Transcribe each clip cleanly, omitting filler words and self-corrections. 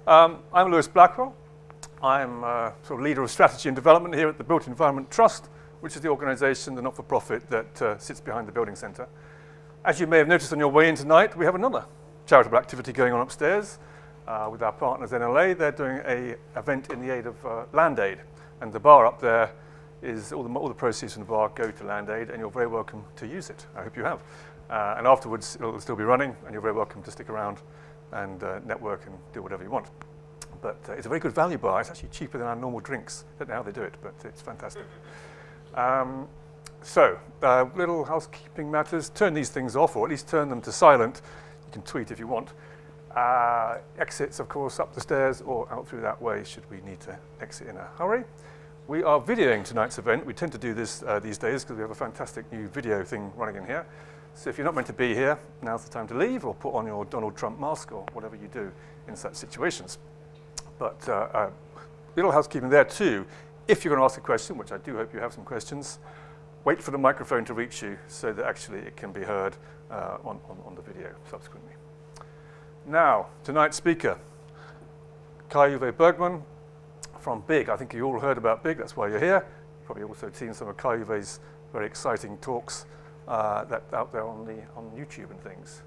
I'm Lewis Blackwell. I'm sort of leader of strategy and development here at the Built Environment Trust, which is the organisation, the not-for-profit, that sits behind the Building Centre. As you may have noticed on your way in tonight, we have another charitable activity going on upstairs with our partners NLA. They're doing an event in the aid of Land Aid, and the bar up there is all the proceeds from the bar go to Land Aid, and you're very welcome to use it. I hope you have. And afterwards, it'll still be running, and you're very welcome to stick around and network and do whatever you want. But it's a very good value bar. It's actually cheaper than our normal drinks. I don't know how they do it, but it's fantastic. Little housekeeping matters. Turn these things off, or at least turn them to silent. You can tweet if you want. Exits, of course, up the stairs or out through that way should we need to exit in a hurry. We are videoing tonight's event. We tend to do this these days because we have a fantastic new video thing running in here. So if you're not meant to be here, now's the time to leave or put on your Donald Trump mask or whatever you do in such situations. But little housekeeping there too. If you're going to ask a question, which I do hope you have some questions, wait for the microphone to reach you so that actually it can be heard on the video subsequently. Now, tonight's speaker, Kai-Uwe Bergmann from BIG. I think you all heard about BIG, that's why you're here. You've probably also seen some of Kai-Uwe's very exciting talks that out there on YouTube and things.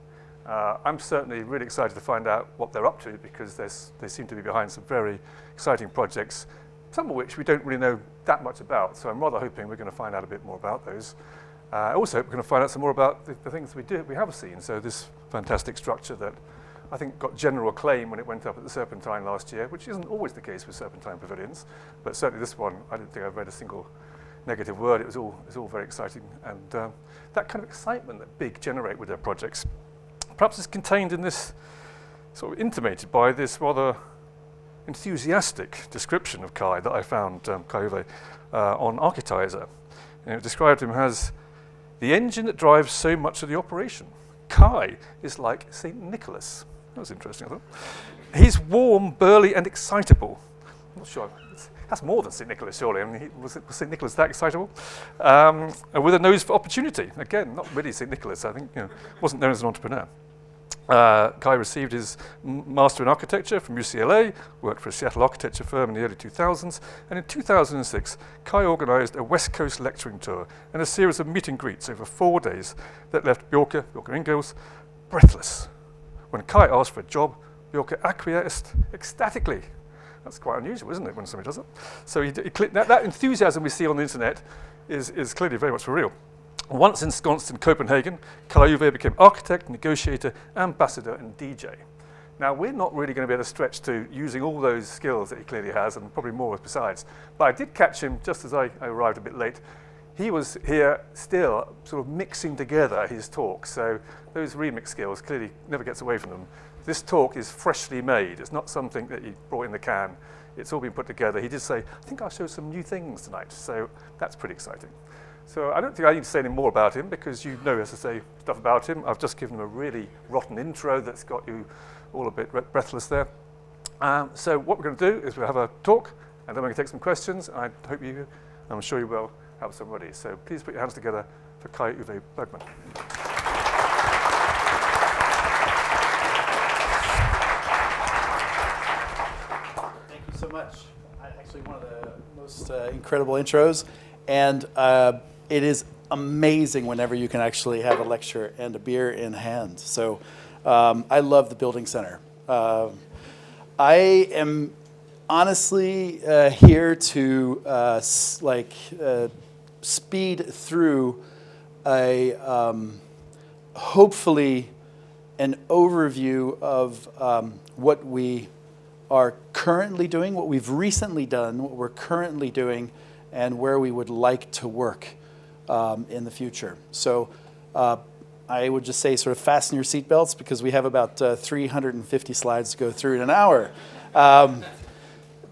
I'm certainly really excited to find out what they're up to because they seem to be behind some very exciting projects, some of which we don't really know that much about. So I'm rather hoping we're going to find out a bit more about those. I also hope we're going to find out some more about the things we have seen. So this fantastic structure that I think got general acclaim when it went up at the Serpentine last year, which isn't always the case with Serpentine Pavilions, but certainly this one, I don't think I've read a single negative word. It was all very exciting, and that kind of excitement that BIG generate with their projects, perhaps is contained in this, sort of intimated by this rather enthusiastic description of Kai that I found, Kai-Uwe, on Architizer. And it described him as the engine that drives so much of the operation. Kai is like St. Nicholas. That was interesting, I thought. He's warm, burly, and excitable. I'm not sure. That's more than St. Nicholas, surely. I mean, was St. Nicholas that excitable? With a nose for opportunity. Again, not really St. Nicholas. I think wasn't known as an entrepreneur. Kai received his Master in Architecture from UCLA, worked for a Seattle architecture firm in the early 2000s, and in 2006, Kai organized a West Coast lecturing tour and a series of meet and greets over 4 days that left Bjarke Ingels breathless. When Kai asked for a job, Bjarke acquiesced ecstatically. That's quite unusual, isn't it, when somebody does it? So that enthusiasm we see on the internet is clearly very much for real. Once ensconced in Copenhagen, Kai-Uwe became architect, negotiator, ambassador, and DJ. Now, we're not really going to be able to stretch to using all those skills that he clearly has, and probably more besides. But I did catch him just as I arrived a bit late. He was here still sort of mixing together his talk. So those remix skills clearly never gets away from them. This talk is freshly made. It's not something that he brought in the can. It's all been put together. He did say, I think I'll show some new things tonight. So that's pretty exciting. So I don't think I need to say any more about him because you know, as I say, stuff about him. I've just given him a really rotten intro that's got you all a bit breathless there. So what we're going to do is we'll have a talk, and then we're going to take some questions. I'm sure you will have some ready. So please put your hands together for Kai-Uwe Bergmann. Thank you so much. Actually, one of the most incredible intros. And it is amazing whenever you can actually have a lecture and a beer in hand. So I love the Building Center. I am honestly here to speed through hopefully an overview of what we are currently doing, what we've recently done, what we're currently doing, and where we would like to work in the future. So I would just say sort of fasten your seatbelts because we have about 350 slides to go through in an hour.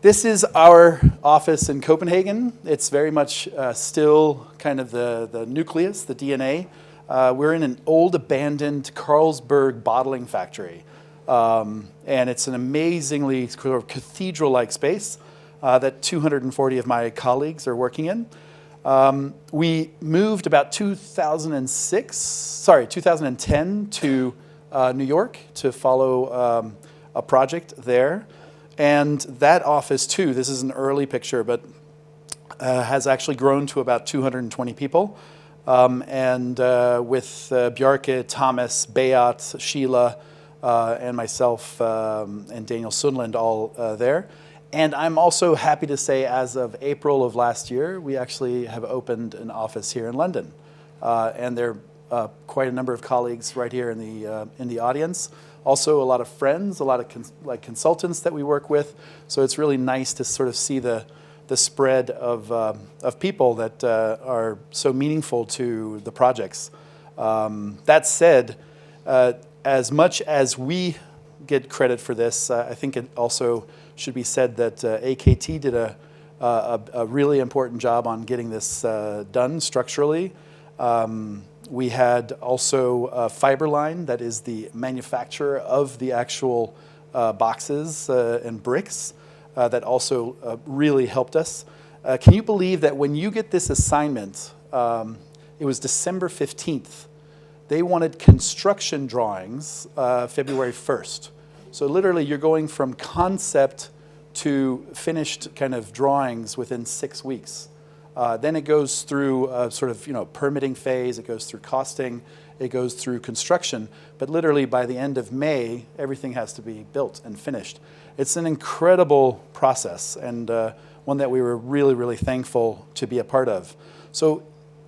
This is our office in Copenhagen. It's very much still kind of the nucleus, the DNA. We're in an old abandoned Carlsberg bottling factory. And it's an amazingly sort of cathedral-like space that 240 of my colleagues are working in. We moved about 2010 to New York to follow a project there. And that office too, this is an early picture, but has actually grown to about 220 people. And with Bjarke, Thomas, Beat, Sheila, and myself and Daniel Sundland all there. And I'm also happy to say, as of April of last year, we actually have opened an office here in London. And there are quite a number of colleagues right here in the audience. Also, a lot of friends, a lot of consultants that we work with. So it's really nice to sort of see the spread of people that are so meaningful to the projects. That said, as much as we get credit for this, I think it also should be said that AKT did a really important job on getting this done structurally. We had also Fiberline, that is the manufacturer of the actual boxes and bricks, that also really helped us. Can you believe that when you get this assignment, it was December 15th, they wanted construction drawings February 1st. So literally you're going from concept to finished kind of drawings within 6 weeks. Then it goes through sort of permitting phase, it goes through costing, it goes through construction, but literally by the end of May, everything has to be built and finished. It's an incredible process, and one that we were really, really thankful to be a part of. So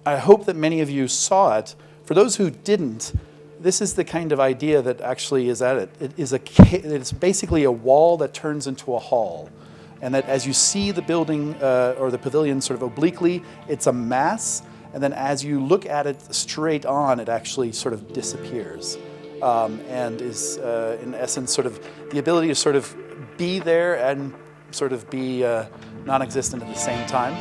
I hope that many of you saw it. For those who didn't, this is the kind of idea that actually is at it. It's basically a wall that turns into a hall. And that as you see the building or the pavilion sort of obliquely, it's a mass. And then as you look at it straight on, it actually sort of disappears. And is, in essence, sort of the ability to sort of be there and sort of be non-existent at the same time.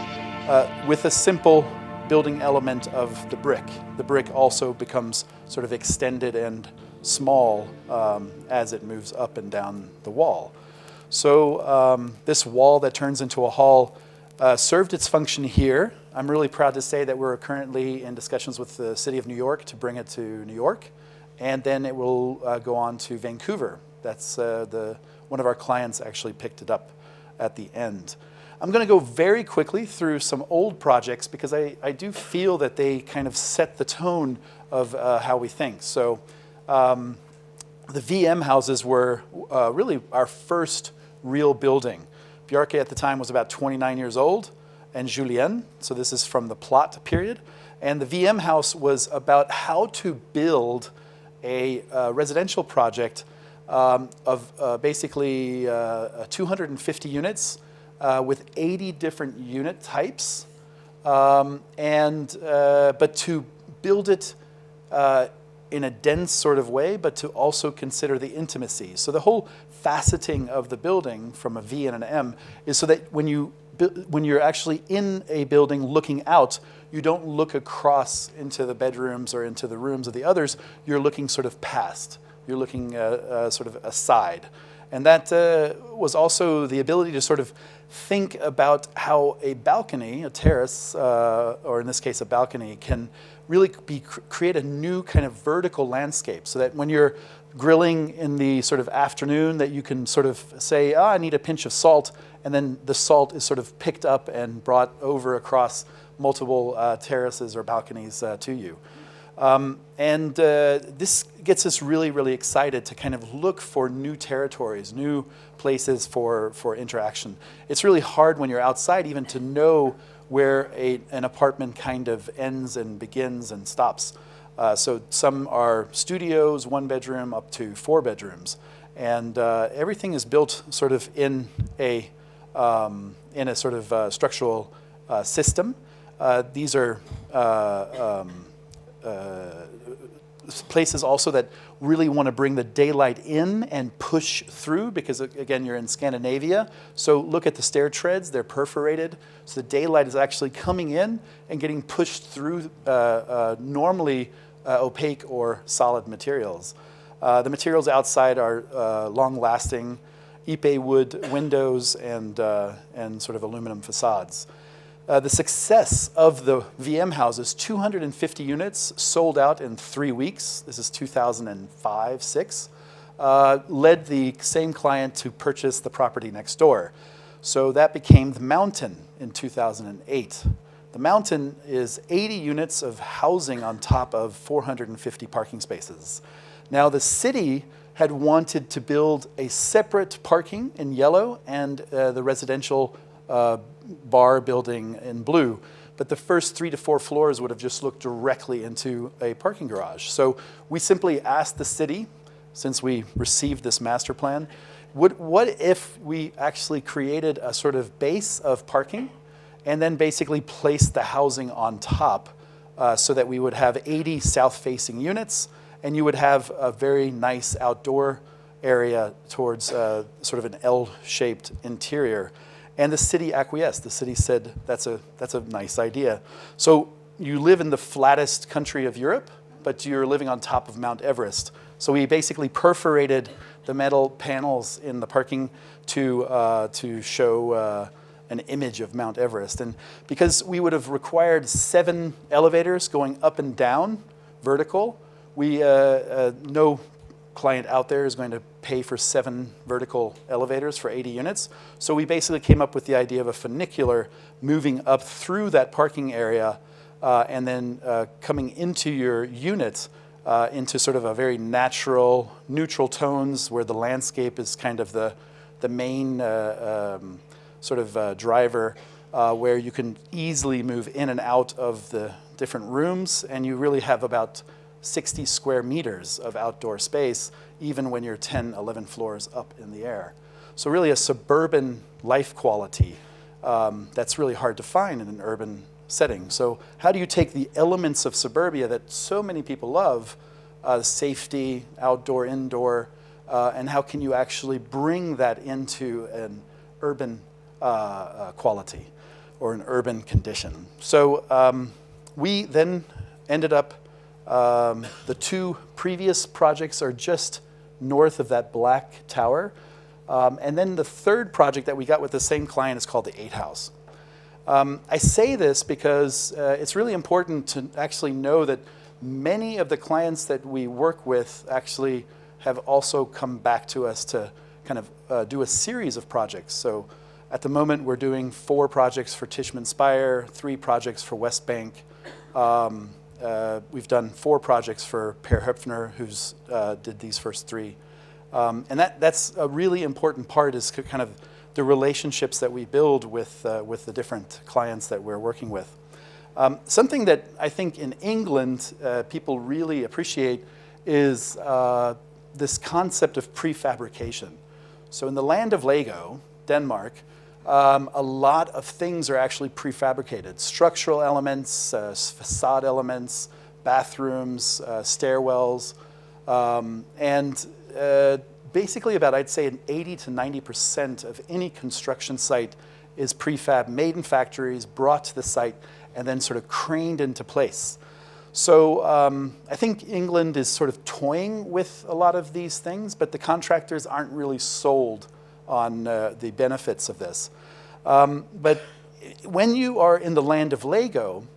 With a simple building element of the brick. The brick also becomes sort of extended and small as it moves up and down the wall. So this wall that turns into a hall served its function here. I'm really proud to say that we're currently in discussions with the City of New York to bring it to New York, and then it will go on to Vancouver. That's one of our clients actually picked it up at the end. I'm going to go very quickly through some old projects because I do feel that they kind of set the tone of how we think. So the VM houses were really our first real building. Bjarke at the time was about 29 years old, and Julien, so this is from the plot period. And the VM house was about how to build a residential project of basically 250 units with 80 different unit types, but to build it in a dense sort of way, but to also consider the intimacy. So the whole faceting of the building from a V and an M is so that when you're actually in a building looking out, you don't look across into the bedrooms or into the rooms of the others. You're looking sort of past. You're looking sort of aside. And that was also the ability to sort of think about how a balcony, a terrace, or in this case a balcony, can really create a new kind of vertical landscape, so that when you're grilling in the sort of afternoon, that you can sort of say, I need a pinch of salt, and then the salt is sort of picked up and brought over across multiple terraces or balconies to you. This gets us really, really excited to kind of look for new territories, new places for interaction. It's really hard when you're outside even to know where an apartment kind of ends and begins and stops. So some are studios, 1 bedroom up to 4 bedrooms. And everything is built sort of in a sort of structural system. These are places also that really want to bring the daylight in and push through, because again, you're in Scandinavia. So look at the stair treads, they're perforated. So the daylight is actually coming in and getting pushed through normally opaque or solid materials. The materials outside are long-lasting Ipe wood windows and sort of aluminum facades. The success of the VM houses, 250 units sold out in 3 weeks. This is 2005-6. led the same client to purchase the property next door. So that became the Mountain in 2008. The Mountain is 80 units of housing on top of 450 parking spaces. Now the city had wanted to build a separate parking in yellow and the residential bar building in blue. But the first 3 to 4 floors would have just looked directly into a parking garage. So we simply asked the city, since we received this master plan, what if we actually created a sort of base of parking and then basically placed the housing on top so that we would have 80 south-facing units, and you would have a very nice outdoor area towards sort of an L-shaped interior. And the city acquiesced. The city said, that's a nice idea. So you live in the flattest country of Europe, but you're living on top of Mount Everest. So we basically perforated the metal panels in the parking to show an image of Mount Everest. And because we would have required 7 elevators going up and down, vertical, no client out there is going to pay for 7 vertical elevators for 80 units. So we basically came up with the idea of a funicular moving up through that parking area and then coming into your unit into sort of a very natural, neutral tones where the landscape is kind of the main sort of driver, where you can easily move in and out of the different rooms, and you really have about 60 square meters of outdoor space, even when you're 10, 11 floors up in the air. So really a suburban life quality that's really hard to find in an urban setting. So how do you take the elements of suburbia that so many people love, safety, outdoor, indoor, and how can you actually bring that into an urban quality or an urban condition? So we then ended up, the 2 previous projects are just north of that black tower. And then the 3rd project that we got with the same client is called the 8 House. I say this because it's really important to actually know that many of the clients that we work with actually have also come back to us to kind of do a series of projects. So at the moment we're doing 4 projects for Tishman Speyer, 3 projects for West Bank. We've done 4 projects for Per Höpfner, who's did these first 3. And that's a really important part, is kind of the relationships that we build with the different clients that we're working with. Something that I think in England people really appreciate is this concept of prefabrication. So in the land of Lego, Denmark, a lot of things are actually prefabricated. Structural elements, facade elements, bathrooms, stairwells, and basically about, I'd say, 80 to 90% of any construction site is prefab, made in factories, brought to the site, and then sort of craned into place. So I think England is sort of toying with a lot of these things, but the contractors aren't really sold on the benefits of this. But when you are in the land of Lego,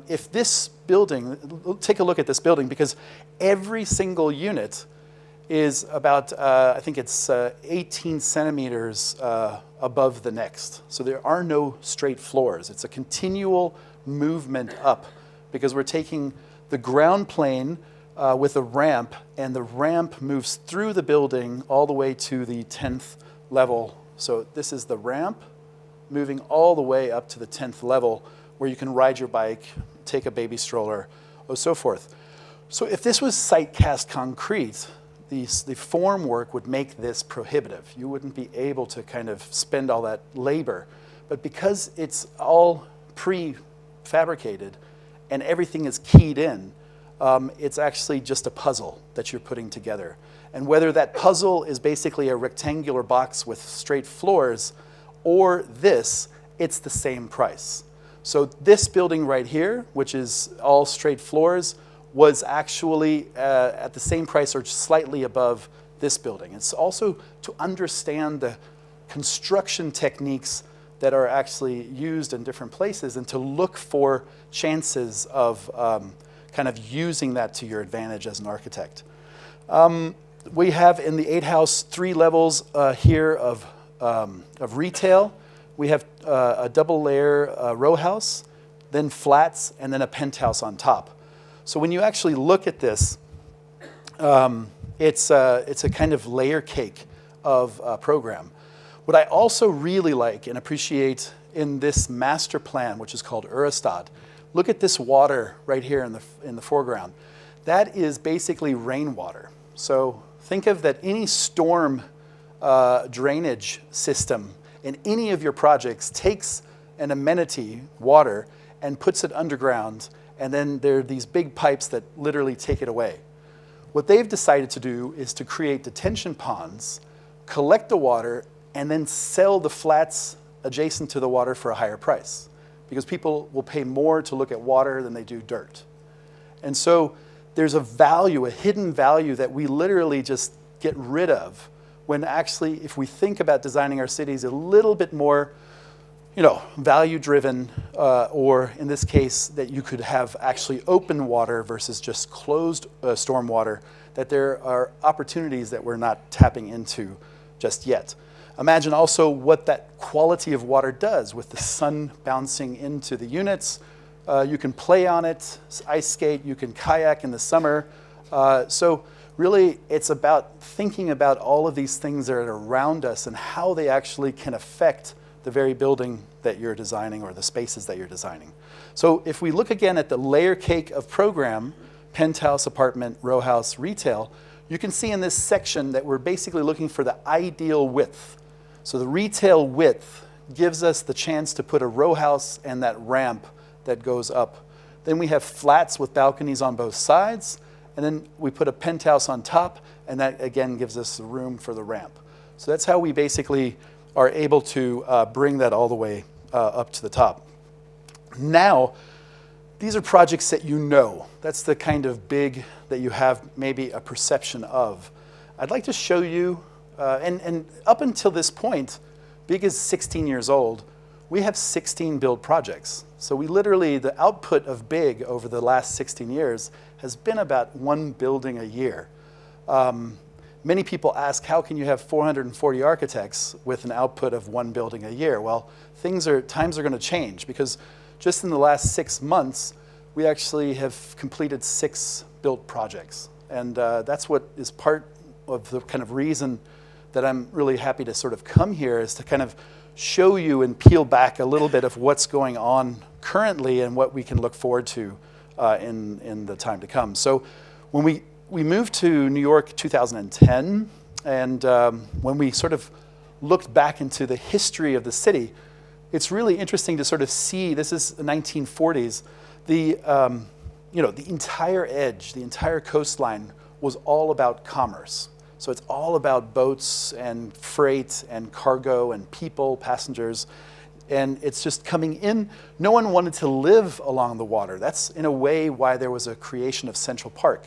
if this building, take a look at this building, because every single unit is about, I think it's 18 centimeters above the next. So there are no straight floors. It's a continual movement up, because we're taking the ground plane with a ramp, and the ramp moves through the building all the way to the 10th level. So this is the ramp moving all the way up to the 10th level, where you can ride your bike, take a baby stroller, or so forth. So if this was site cast concrete, the form work would make this prohibitive. You wouldn't be able to kind of spend all that labor. But because it's all prefabricated and everything is keyed in, it's actually just a puzzle that you're putting together. And whether that puzzle is basically a rectangular box with straight floors or this, it's the same price. So this building right here, which is all straight floors, was actually at the same price or slightly above this building. It's also to understand the construction techniques that are actually used in different places, and to look for chances of kind of using that to your advantage as an architect. we have in the 8 house 3 levels here of retail. We have a double layer row house, then flats, and then a penthouse on top. So when you actually look at this, it's a kind of layer cake of program. What I also really like and appreciate in this master plan, which is called Eurostad, look at this water right here in the foreground. That is basically rainwater. So think of that any storm drainage system in any of your projects takes an amenity, water, and puts it underground, and then there are these big pipes that literally take it away. What they've decided to do is to create detention ponds, collect the water, and then sell the flats adjacent to the water for a higher price, because people will pay more to look at water than they do dirt. And so there's a value, a hidden value that we literally just get rid of when actually, if we think about designing our cities a little bit more, value-driven, or in this case, that you could have actually open water versus just closed storm water, that there are opportunities that we're not tapping into just yet. Imagine also what that quality of water does with the sun bouncing into the units. You can play on it, ice skate, you can kayak in the summer. So really, it's about thinking about all of these things that are around us and how they actually can affect the very building that you're designing or the spaces that you're designing. So if we look again at the layer cake of program, penthouse, apartment, row house, retail, you can see in this section that we're basically looking for the ideal width. So the retail width gives us the chance to put a row house and that ramp that goes up. Then we have flats with balconies on both sides, and then we put a penthouse on top, and that again gives us the room for the ramp. So that's how we basically are able to bring that all the way up to the top. Now, these are projects that you know. That's the kind of big that you have maybe a perception of. I'd like to show you, and up until this point, Big is 16 years old. We have 16 build projects. So we literally, the output of Big over the last 16 years has been about 1 building a year. Many people ask, how can you have 440 architects with an output of 1 building a year? Well, times are going to change, because just in the last 6 months, we actually have completed 6 built projects. And that's what is part of the kind of reason that I'm really happy to sort of come here, is to kind of show you and peel back a little bit of what's going on currently and what we can look forward to in the time to come. So when we moved to New York 2010, and when we sort of looked back into the history of the city, it's really interesting to sort of see, this is the 1940s, the entire edge, the entire coastline was all about commerce. So it's all about boats and freight and cargo and people, passengers, and it's just coming in. No one wanted to live along the water. That's in a way why there was a creation of Central Park.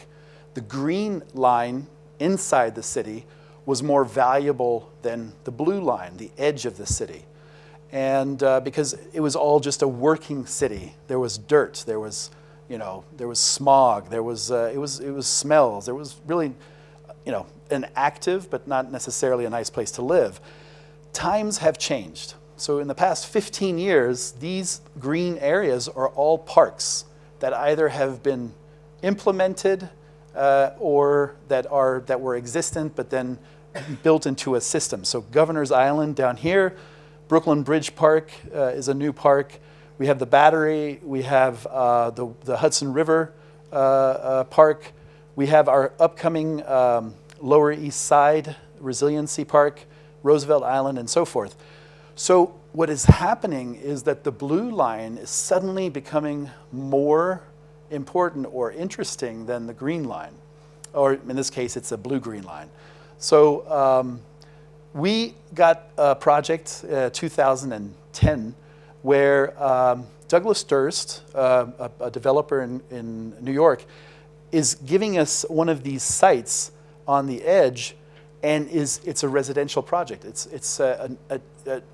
The green line inside the city was more valuable than the blue line, the edge of the city. And because it was all just a working city. There was dirt, there was smog, it was smells, there was really, an active but not necessarily a nice place to live. Times have changed. So in the past 15 years, these green areas are all parks that either have been implemented or that were existent but then built into a system. So Governor's Island down here, Brooklyn Bridge Park is a new park. We have the Battery. We have the Hudson River Park. We have our upcoming Lower East Side Resiliency Park, Roosevelt Island, and so forth. So what is happening is that the blue line is suddenly becoming more important or interesting than the green line. Or in this case, it's a blue-green line. So we got a project 2010 where Douglas Durst, a developer in New York, is giving us one of these sites on the edge, and it's a residential project. It's a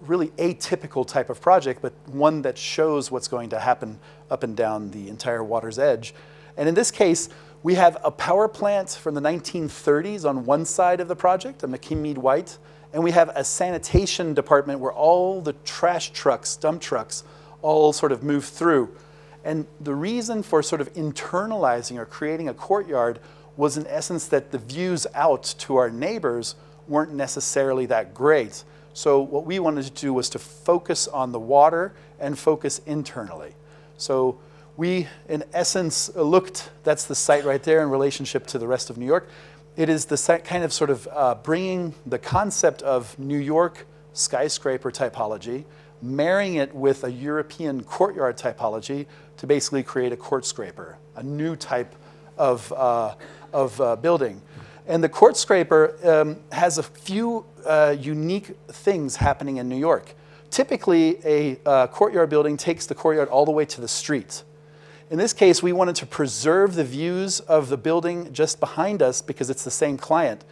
really atypical type of project, but one that shows what's going to happen up and down the entire water's edge. And in this case, We have a power plant from the 1930s on one side of the project, a McKim-Mead White, and we have a sanitation department where all the trash trucks, dump trucks, all sort of move through. And the reason for sort of internalizing or creating a courtyard was in essence that the views out to our neighbors weren't necessarily that great. So what we wanted to do was to focus on the water and focus internally. So we, in essence, looked, that's the site right there in relationship to the rest of New York. It is the site kind of sort of bringing the concept of New York skyscraper typology, marrying it with a European courtyard typology to basically create a court scraper, a new type of building. And the court scraper has a few unique things happening in New York. Typically, a courtyard building takes the courtyard all the way to the street. In this case, we wanted to preserve the views of the building just behind us because it's the same client.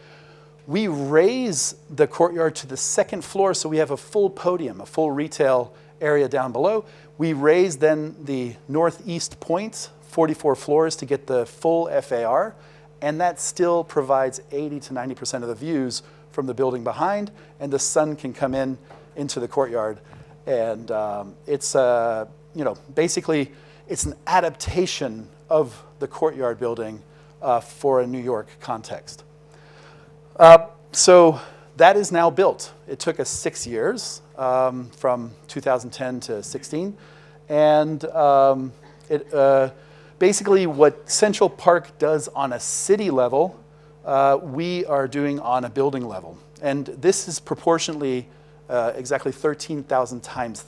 We raise the courtyard to the second floor, so we have a full podium, a full retail area down below. We raise then the northeast point, 44 floors, to get the full FAR, and that still provides 80 to 90% of the views from the building behind, and the sun can come in into the courtyard. And it's basically it's an adaptation of the courtyard building for a New York context. So that is now built. It took us 6 years, from 2010 to 16, and basically what Central Park does on a city level, we are doing on a building level. And this is proportionately exactly 13,000 times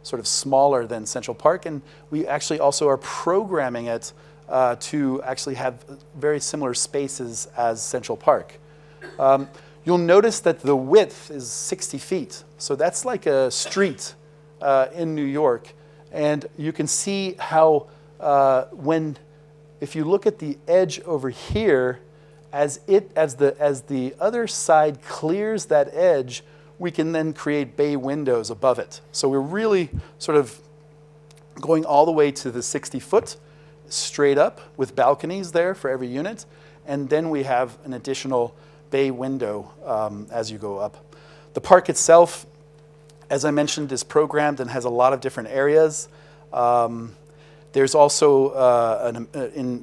sort of smaller than Central Park, and we actually also are programming it to actually have very similar spaces as Central Park. You'll notice that the width is 60 feet, so that's like a street in New York, and you can see how if you look at the edge over here, as the other side clears that edge, we can then create bay windows above it. So we're really sort of going all the way to the 60 foot straight up with balconies there for every unit. And then we have an additional bay window as you go up. The park itself, as I mentioned, is programmed and has a lot of different areas. There's also,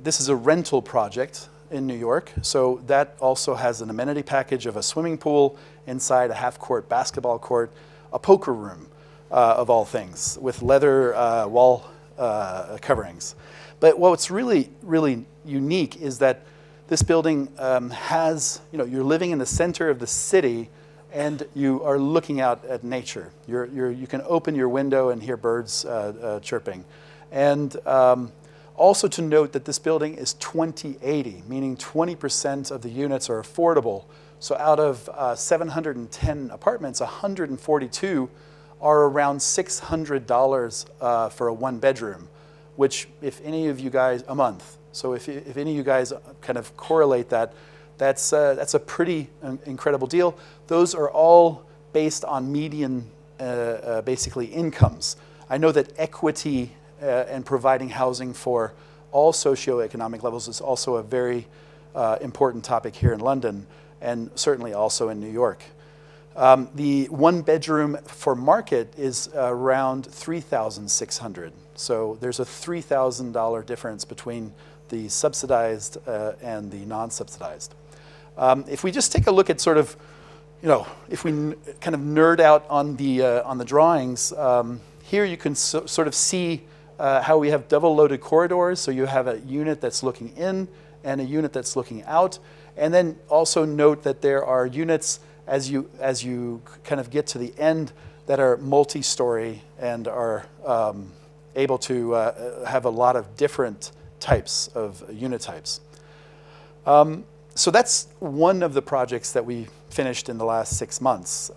this is a rental project in New York, so that also has an amenity package of a swimming pool inside, a half-court basketball court, a poker room, of all things, with leather wall coverings. But what's really, really unique is that this building has, you're living in the center of the city and you are looking out at nature. You can open your window and hear birds chirping. And also to note that this building is 20/80, meaning 20% of the units are affordable. So out of 710 apartments, 142 are around $600 for a one bedroom, which if any of you guys, a month. So if any of you guys kind of correlate that, that's a pretty incredible deal. Those are all based on median, basically, incomes. I know that equity and providing housing for all socioeconomic levels is also a very important topic here in London, and certainly also in New York. The one bedroom for market is around $3,600. So there's a $3,000 difference between the subsidized and the non-subsidized. If we just take a look at sort of, if we kind of nerd out on the drawings, here you can sort of see how we have double loaded corridors. So you have a unit that's looking in and a unit that's looking out. And then also note that there are units as you kind of get to the end that are multi-story and are able to have a lot of different types of unit types. So that's one of the projects that we finished in the last 6 months.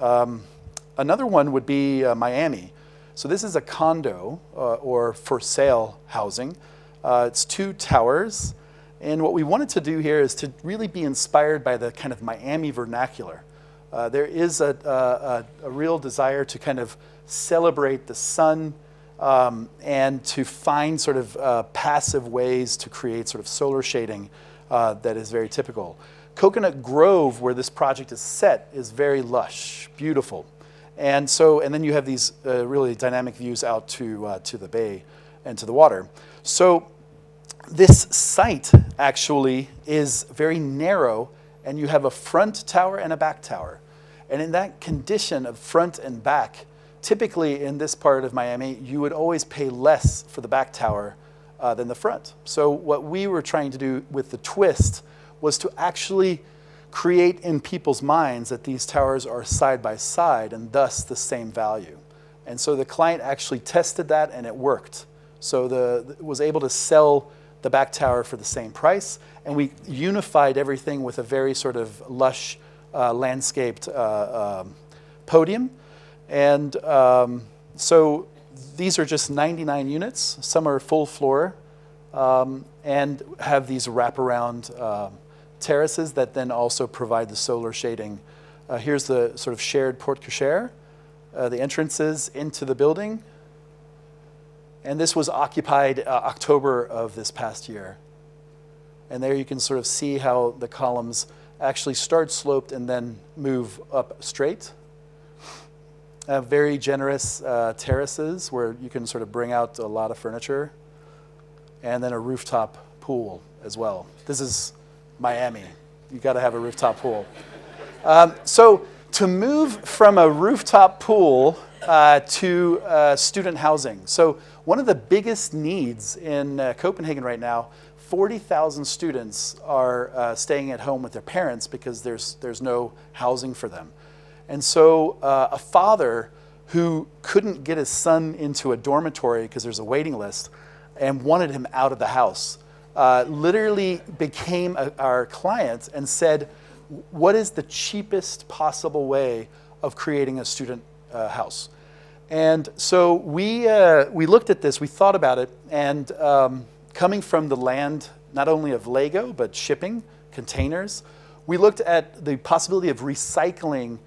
Another one would be Miami. So this is a condo or for sale housing. It's 2 towers. And what we wanted to do here is to really be inspired by the kind of Miami vernacular. There is a real desire to kind of celebrate the sun, and to find sort of passive ways to create sort of solar shading that is very typical. Coconut Grove, where this project is set, is very lush, beautiful. And then you have these really dynamic views out to the bay and to the water. So this site actually is very narrow, and you have a front tower and a back tower. And in that condition of front and back, typically in this part of Miami, you would always pay less for the back tower than the front. So what we were trying to do with the twist was to actually create in people's minds that these towers are side by side and thus the same value. And so the client actually tested that, and it worked. So was able to sell the back tower for the same price, and we unified everything with a very sort of lush landscaped podium. And so these are just 99 units. Some are full floor and have these wraparound terraces that then also provide the solar shading. Here's the sort of shared porte cochere, the entrances into the building. And this was occupied October of this past year. And there you can sort of see how the columns actually start sloped and then move up straight. Very generous terraces where you can sort of bring out a lot of furniture. And then a rooftop pool as well. This is Miami. You got to have a rooftop pool. So to move from a rooftop pool to student housing. So one of the biggest needs in Copenhagen right now, 40,000 students are staying at home with their parents because there's no housing for them. And so a father who couldn't get his son into a dormitory because there's a waiting list and wanted him out of the house, literally became our client and said, what is the cheapest possible way of creating a student house? And so we looked at this, we thought about it, and coming from the land not only of Lego, but shipping, containers, we looked at the possibility of recycling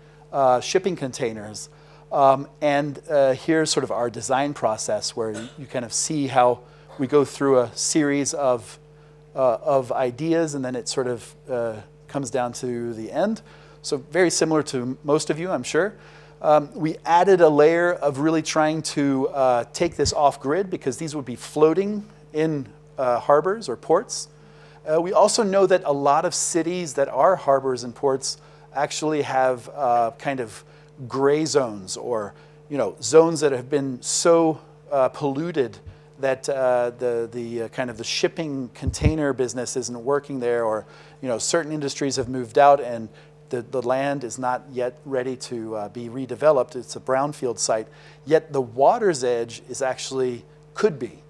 shipping containers. And here's sort of our design process where you kind of see how we go through a series of ideas, and then it sort of comes down to the end. So very similar to most of you, I'm sure. We added a layer of really trying to take this off-grid because these would be floating in harbors or ports. We also know that a lot of cities that are harbors and ports actually have kind of gray zones, or zones that have been so polluted that the kind of the shipping container business isn't working there, or certain industries have moved out and the land is not yet ready to be redeveloped. It's a brownfield site, yet the water's edge is actually could be.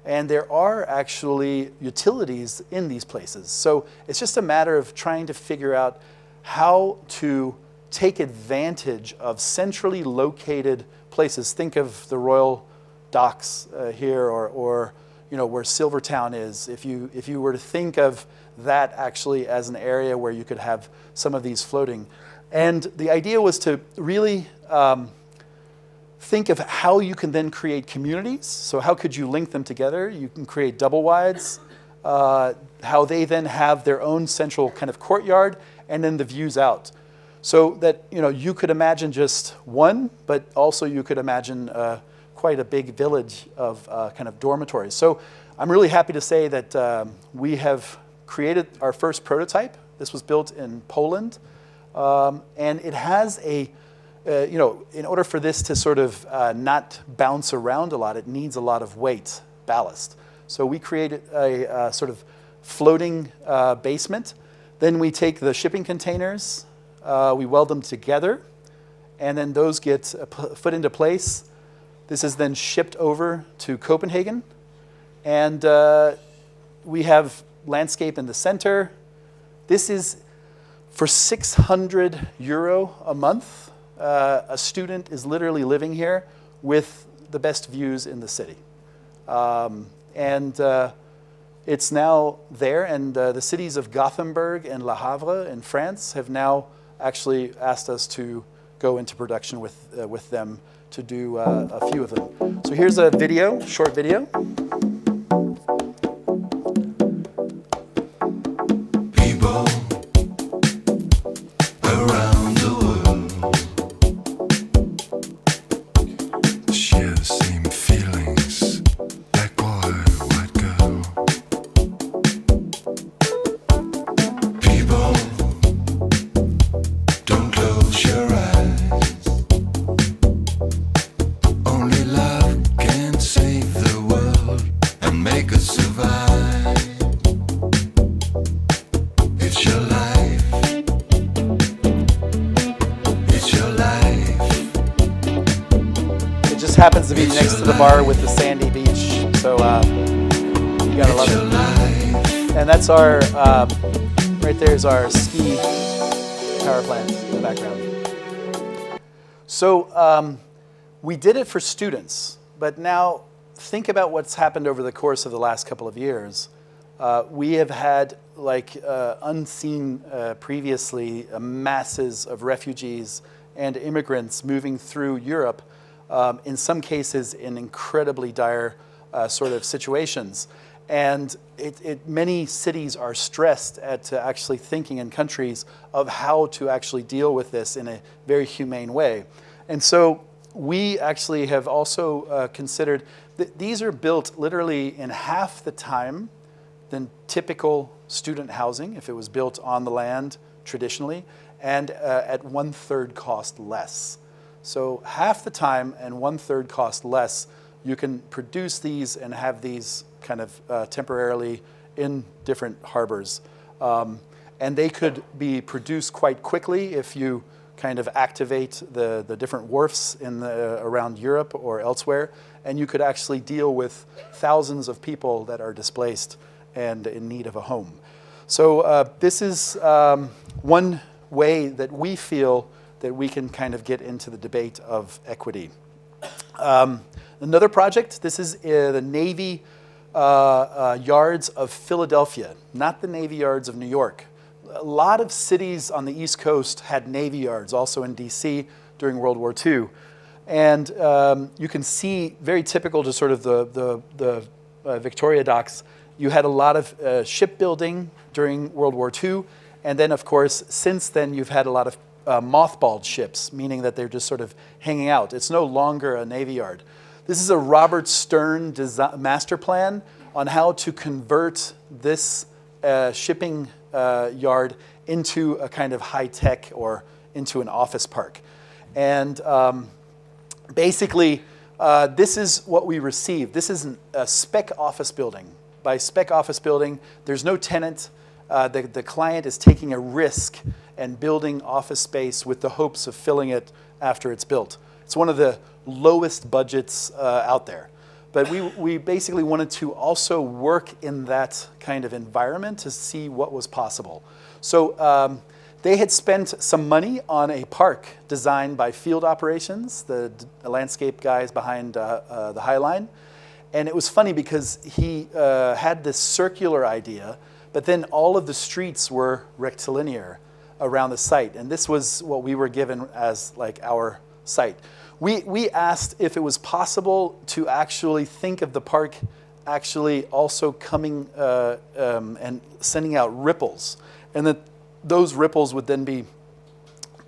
And there are actually utilities in these places. So it's just a matter of trying to figure out how to take advantage of centrally located places. Think of the Royal Docks here, or where Silvertown is. If you were to think of that actually as an area where you could have some of these floating. And the idea was to really think of how you can then create communities. So how could you link them together? You can create double wides, how they then have their own central kind of courtyard, and then the views out. So that you could imagine just one, but also you could imagine quite a big village of kind of dormitories. So I'm really happy to say that we have created our first prototype. This was built in Poland, and it has a in order for this to sort of not bounce around a lot, it needs a lot of weight, ballast. So we created a sort of floating basement. Then we take the shipping containers, we weld them together, and then those get put into place. This is then shipped over to Copenhagen, and we have landscape in the center. This is for €600 a month. A student is literally living here with the best views in the city. It's now there, and the cities of Gothenburg and Le Havre in France have now actually asked us to go into production with them to do a few of them. So here's a video, short video. People around the world share the same feelings. Black boy, white girl. People, don't close your eyes. Only love can save the world and make us survive. It's your life. It's your life. It just happens to be next to the bar with the sandy beach, so you gotta love It's your it. life. And that's our, right there's our ski power plant in the background. So we did it for students, but now think about what's happened over the course of the last couple of years. We have had, like unseen previously, masses of refugees and immigrants moving through Europe, in some cases in incredibly dire sort of situations. And many cities are stressed at actually thinking in countries of how to actually deal with this in a very humane way. And so we actually have also considered that these are built literally in half the time than typical student housing if it was built on the land traditionally, and at 1/3 cost less. So half the time and 1/3 cost less, you can produce these and have these kind of temporarily in different harbors. And they could be produced quite quickly if you kind of activate the different wharfs in around Europe or elsewhere, and you could actually deal with thousands of people that are displaced and in need of a home. So this is one way that we feel that we can kind of get into the debate of equity. Another project, this is the Navy Yards of Philadelphia, not the Navy Yards of New York. A lot of cities on the East Coast had Navy Yards, also in DC during World War II. And you can see, very typical to sort of the Victoria docks, you had a lot of shipbuilding during World War II. And then, of course, since then, you've had a lot of mothballed ships, meaning that they're just sort of hanging out. It's no longer a Navy Yard. This is a Robert Stern master plan on how to convert this shipping yard into a kind of high-tech or into an office park. And basically, this is what we received. This is a spec office building. By spec office building, there's no tenant. The client is taking a risk and building office space with the hopes of filling it after it's built. It's one of the lowest budgets out there. But we basically wanted to also work in that kind of environment to see what was possible. So they had spent some money on a park designed by Field Operations, the landscape guys behind the High Line. And it was funny because he had this circular idea, but then all of the streets were rectilinear around the site. And this was what we were given as like our site. We asked if it was possible to actually think of the park actually also coming and sending out ripples. And that those ripples would then be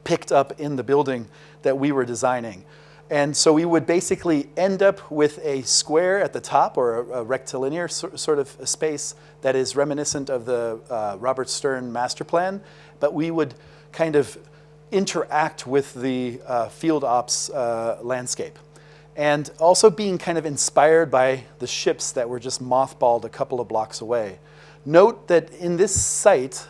picked up in the building that we were designing. And so we would basically end up with a square at the top, or a rectilinear sort of a space that is reminiscent of the Robert Stern master plan, but we would kind of interact with the field ops landscape. And also being kind of inspired by the ships that were just mothballed a couple of blocks away. Note that in this site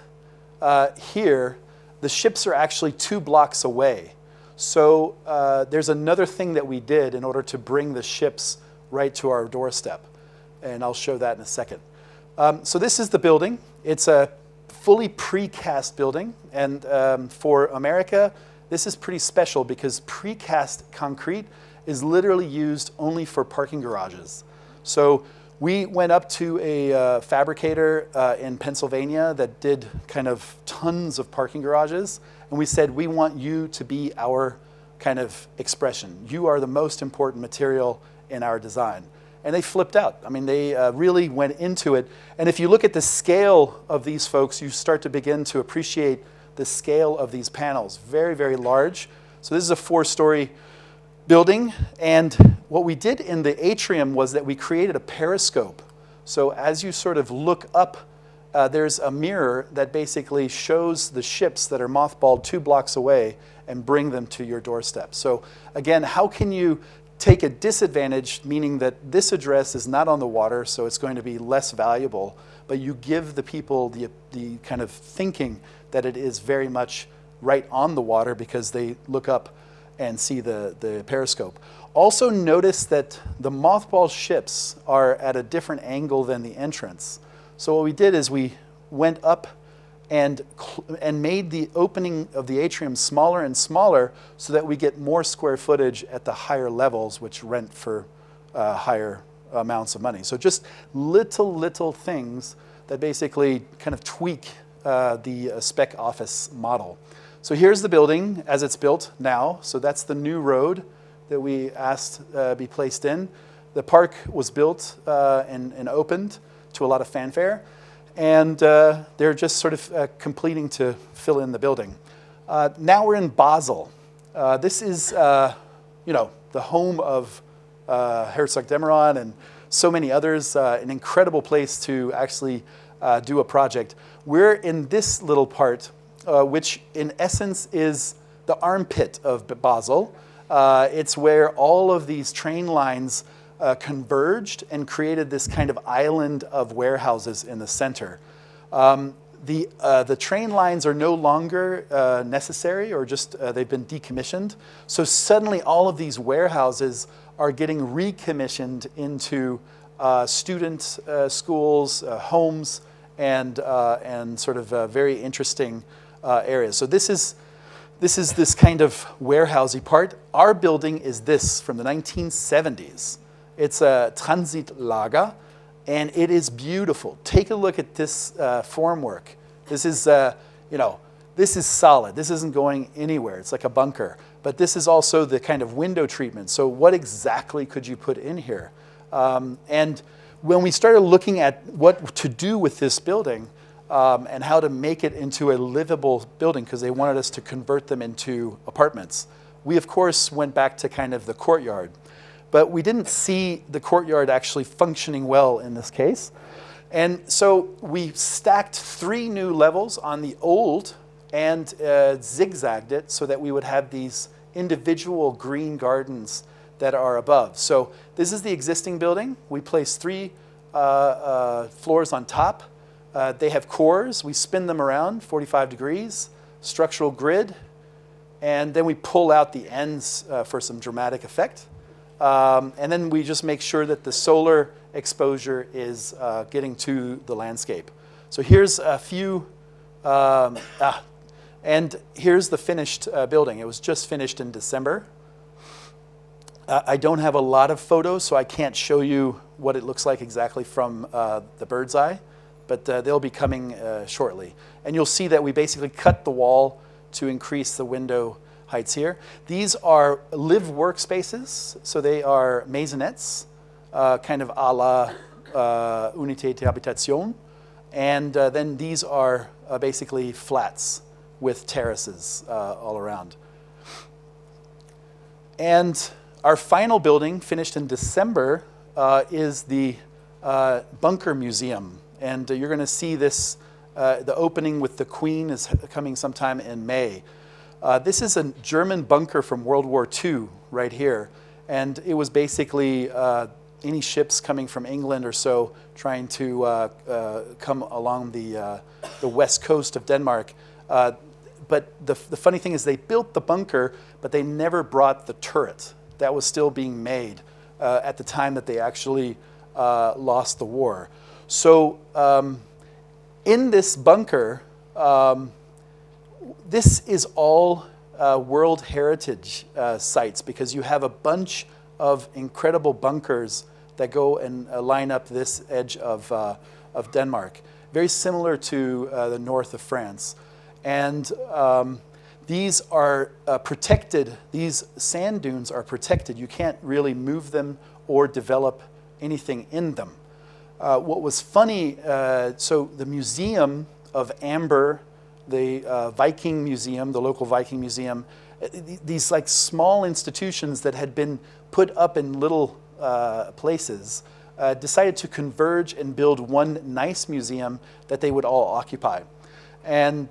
here, the ships are actually 2 blocks away. So there's another thing that we did in order to bring the ships right to our doorstep. And I'll show that in a second. So this is the building. It's a fully precast building. And for America, this is pretty special because precast concrete is literally used only for parking garages. So we went up to a fabricator in Pennsylvania that did kind of tons of parking garages. And we said, we want you to be our kind of expression. You are the most important material in our design. And they flipped out. I mean, they really went into it. And if you look at the scale of these folks, you start to begin to appreciate the scale of these panels. Very, very large. So this is a 4-story building. And what we did in the atrium was that we created a periscope. So as you sort of look up, there's a mirror that basically shows the ships that are mothballed 2 blocks away and bring them to your doorstep. So again, how can you take a disadvantage, meaning that this address is not on the water, so it's going to be less valuable, but you give the people the kind of thinking that it is very much right on the water because they look up and see the periscope. Also notice that the mothball ships are at a different angle than the entrance. So what we did is we went up and made the opening of the atrium smaller and smaller so that we get more square footage at the higher levels, which rent for higher amounts of money. So just little things that basically kind of tweak the spec office model. So here's the building as it's built now. So that's the new road that we asked be placed in. The park was built and opened to a lot of fanfare. And they're just sort of completing to fill in the building. Now we're in Basel. This is, the home of Herzog Demeron and so many others. An incredible place to actually do a project. We're in this little part, which in essence is the armpit of Basel. It's where all of these train lines converged and created this kind of island of warehouses in the center. The train lines are no longer necessary, or just they've been decommissioned. So suddenly all of these warehouses are getting recommissioned into student schools, homes, and sort of very interesting areas. So this is this kind of warehousey part. Our building is this from the 1970s. It's a Transitlager, and it is beautiful. Take a look at this formwork. This is, this is solid. This isn't going anywhere. It's like a bunker. But this is also the kind of window treatment. So what exactly could you put in here? And when we started looking at what to do with this building and how to make it into a livable building, because they wanted us to convert them into apartments, we, of course, went back to kind of the courtyard. But we didn't see the courtyard actually functioning well in this case. And so we stacked 3 new levels on the old and zigzagged it so that we would have these individual green gardens that are above. So this is the existing building. We placed 3 floors on top. They have cores. We spin them around 45 degrees, structural grid, and then we pull out the ends for some dramatic effect. And then we just make sure that the solar exposure is getting to the landscape. So here's a few, and here's the finished building. It was just finished in December. I don't have a lot of photos, so I can't show you what it looks like exactly from the bird's eye, but they'll be coming shortly. And you'll see that we basically cut the wall to increase the window heights here. These are live workspaces, so they are maisonettes, kind of a la unité de habitation. And then these are basically flats with terraces all around. And our final building, finished in December, is the Bunker Museum. And you're going to see this, the opening with the Queen is coming sometime in May. This is a German bunker from World War II right here. And it was basically any ships coming from England or so trying to come along the west coast of Denmark. But the funny thing is they built the bunker, but they never brought the turret. That was still being made at the time that they actually lost the war. So in this bunker, this is all World Heritage sites, because you have a bunch of incredible bunkers that go and line up this edge of Denmark. Very similar to the north of France. And These are protected. These sand dunes are protected. You can't really move them or develop anything in them. What was funny, so the Museum of Amber, the Viking Museum, the local Viking museum, these like small institutions that had been put up in little places, decided to converge and build one nice museum that they would all occupy. And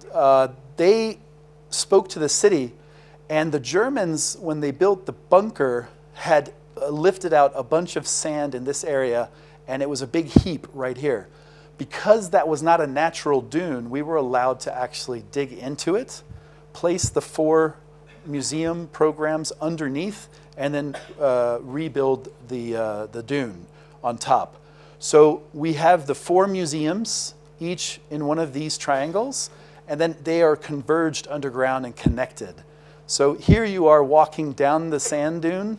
they spoke to the city, and the Germans, when they built the bunker, had lifted out a bunch of sand in this area, and it was a big heap right here. Because that was not a natural dune, we were allowed to actually dig into it, place the 4 museum programs underneath, and then rebuild the dune on top. So we have the 4 museums, each in one of these triangles, and then they are converged underground and connected. So here you are walking down the sand dune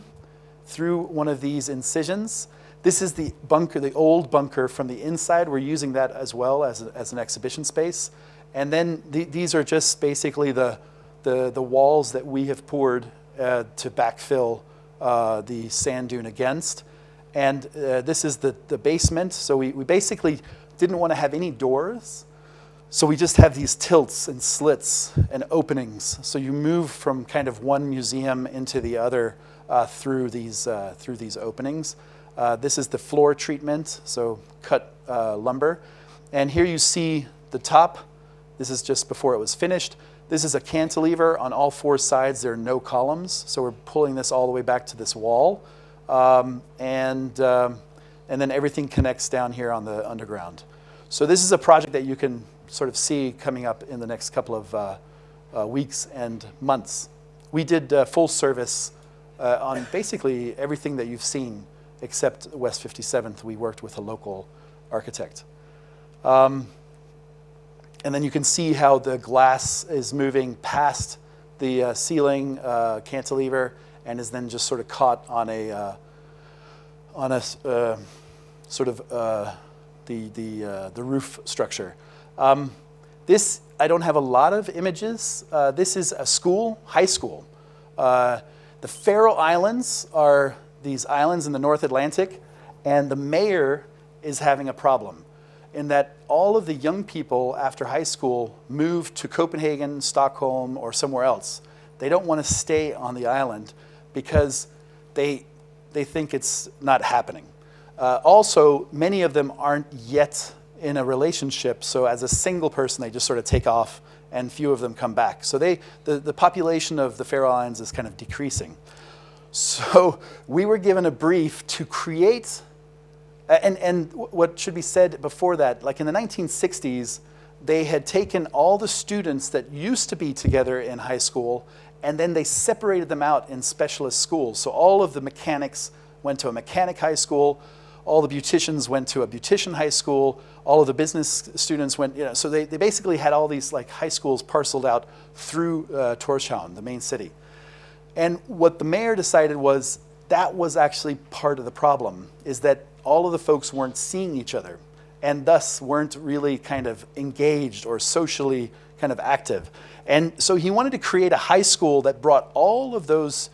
through one of these incisions. This is the bunker, the old bunker from the inside. We're using that as well as an exhibition space. And then these are just basically the walls that we have poured to backfill the sand dune against. And this is the basement. So we basically didn't want to have any doors. So we just have these tilts and slits and openings. So you move from kind of one museum into the other through these openings. This is the floor treatment, so cut lumber. And here you see the top. This is just before it was finished. This is a cantilever on all 4 sides. There are no columns, so we're pulling this all the way back to this wall. And then everything connects down here on the underground. So this is a project that you can sort of see coming up in the next couple of weeks and months. We did full service on basically everything that you've seen except West 57th. We worked with a local architect. And then you can see how the glass is moving past the ceiling cantilever and is then just sort of caught on a sort of the roof structure. This, I don't have a lot of images. This is a school, high school. The Faroe Islands are these islands in the North Atlantic, and the mayor is having a problem in that all of the young people after high school move to Copenhagen, Stockholm, or somewhere else. They don't want to stay on the island because they think it's not happening. Also, many of them aren't yet in a relationship, so as a single person, they just sort of take off, and few of them come back. So the population of the Faroe Islands is kind of decreasing. So we were given a brief to create, and what should be said before that, like in the 1960s, they had taken all the students that used to be together in high school, and then they separated them out in specialist schools. So all of the mechanics went to a mechanic high school, all the beauticians went to a beautician high school, all of the business students went, so they basically had all these like high schools parceled out through Tórshavn, the main city. And what the mayor decided was that was actually part of the problem, is that all of the folks weren't seeing each other and thus weren't really kind of engaged or socially kind of active. And so he wanted to create a high school that brought all of those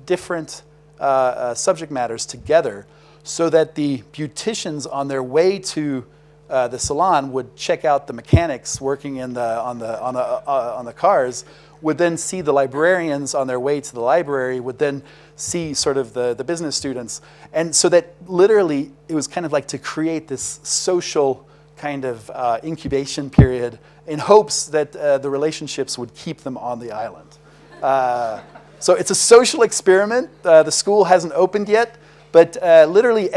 different subject matters together so that the beauticians on their way to the salon would check out the mechanics working on the cars, would then see the librarians on their way to the library, would then see sort of the business students. And so that literally it was kind of like to create this social kind of incubation period in hopes that the relationships would keep them on the island. So it's a social experiment. The school hasn't opened yet, but literally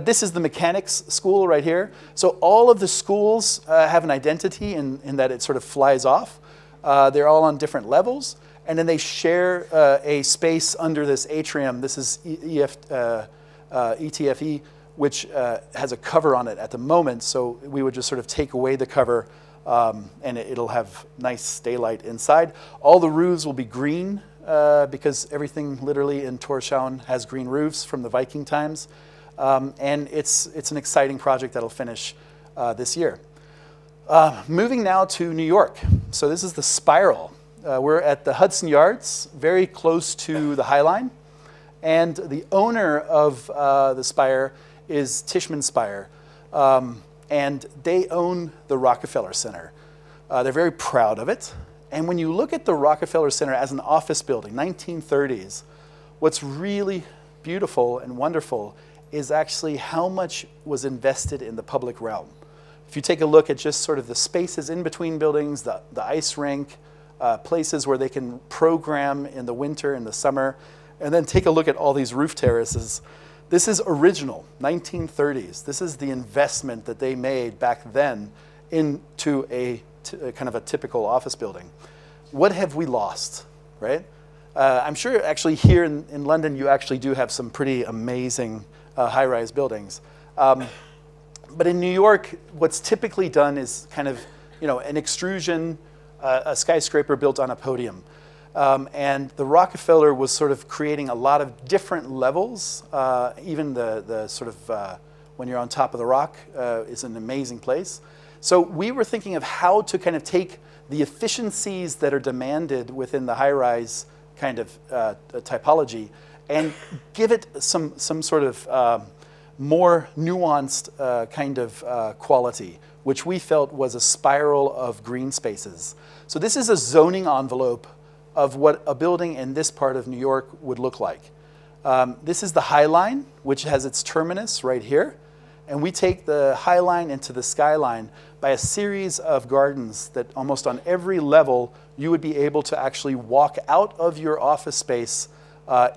this is the mechanics school right here. So all of the schools have an identity in that it sort of flies off. They're all on different levels, and then they share a space under this atrium. This is ETFE, which has a cover on it at the moment, so we would just sort of take away the cover, and it'll have nice daylight inside. All the roofs will be green, because everything literally in Tórshavn has green roofs from the Viking times, and it's an exciting project that'll finish this year. Moving now to New York. So this is the Spiral. We're at the Hudson Yards, very close to the High Line. And the owner of the Spire is Tishman Speyer. And they own the Rockefeller Center. They're very proud of it. And when you look at the Rockefeller Center as an office building, 1930s, what's really beautiful and wonderful is actually how much was invested in the public realm. If you take a look at just sort of the spaces in between buildings, the ice rink, places where they can program in the winter and the summer, and then take a look at all these roof terraces. This is original, 1930s. This is the investment that they made back then into a kind of a typical office building. What have we lost, right? I'm sure actually here in London you actually do have some pretty amazing high-rise buildings. But in New York, what's typically done is kind of, an extrusion, a skyscraper built on a podium. And the Rockefeller was sort of creating a lot of different levels. Even the sort of, when you're on top of the rock, is an amazing place. So we were thinking of how to kind of take the efficiencies that are demanded within the high-rise kind of typology and give it some sort of more nuanced kind of quality, which we felt was a spiral of green spaces. So this is a zoning envelope of what a building in this part of New York would look like. This is the High Line, which has its terminus right here. And we take the High Line into the Skyline by a series of gardens that almost on every level you would be able to actually walk out of your office space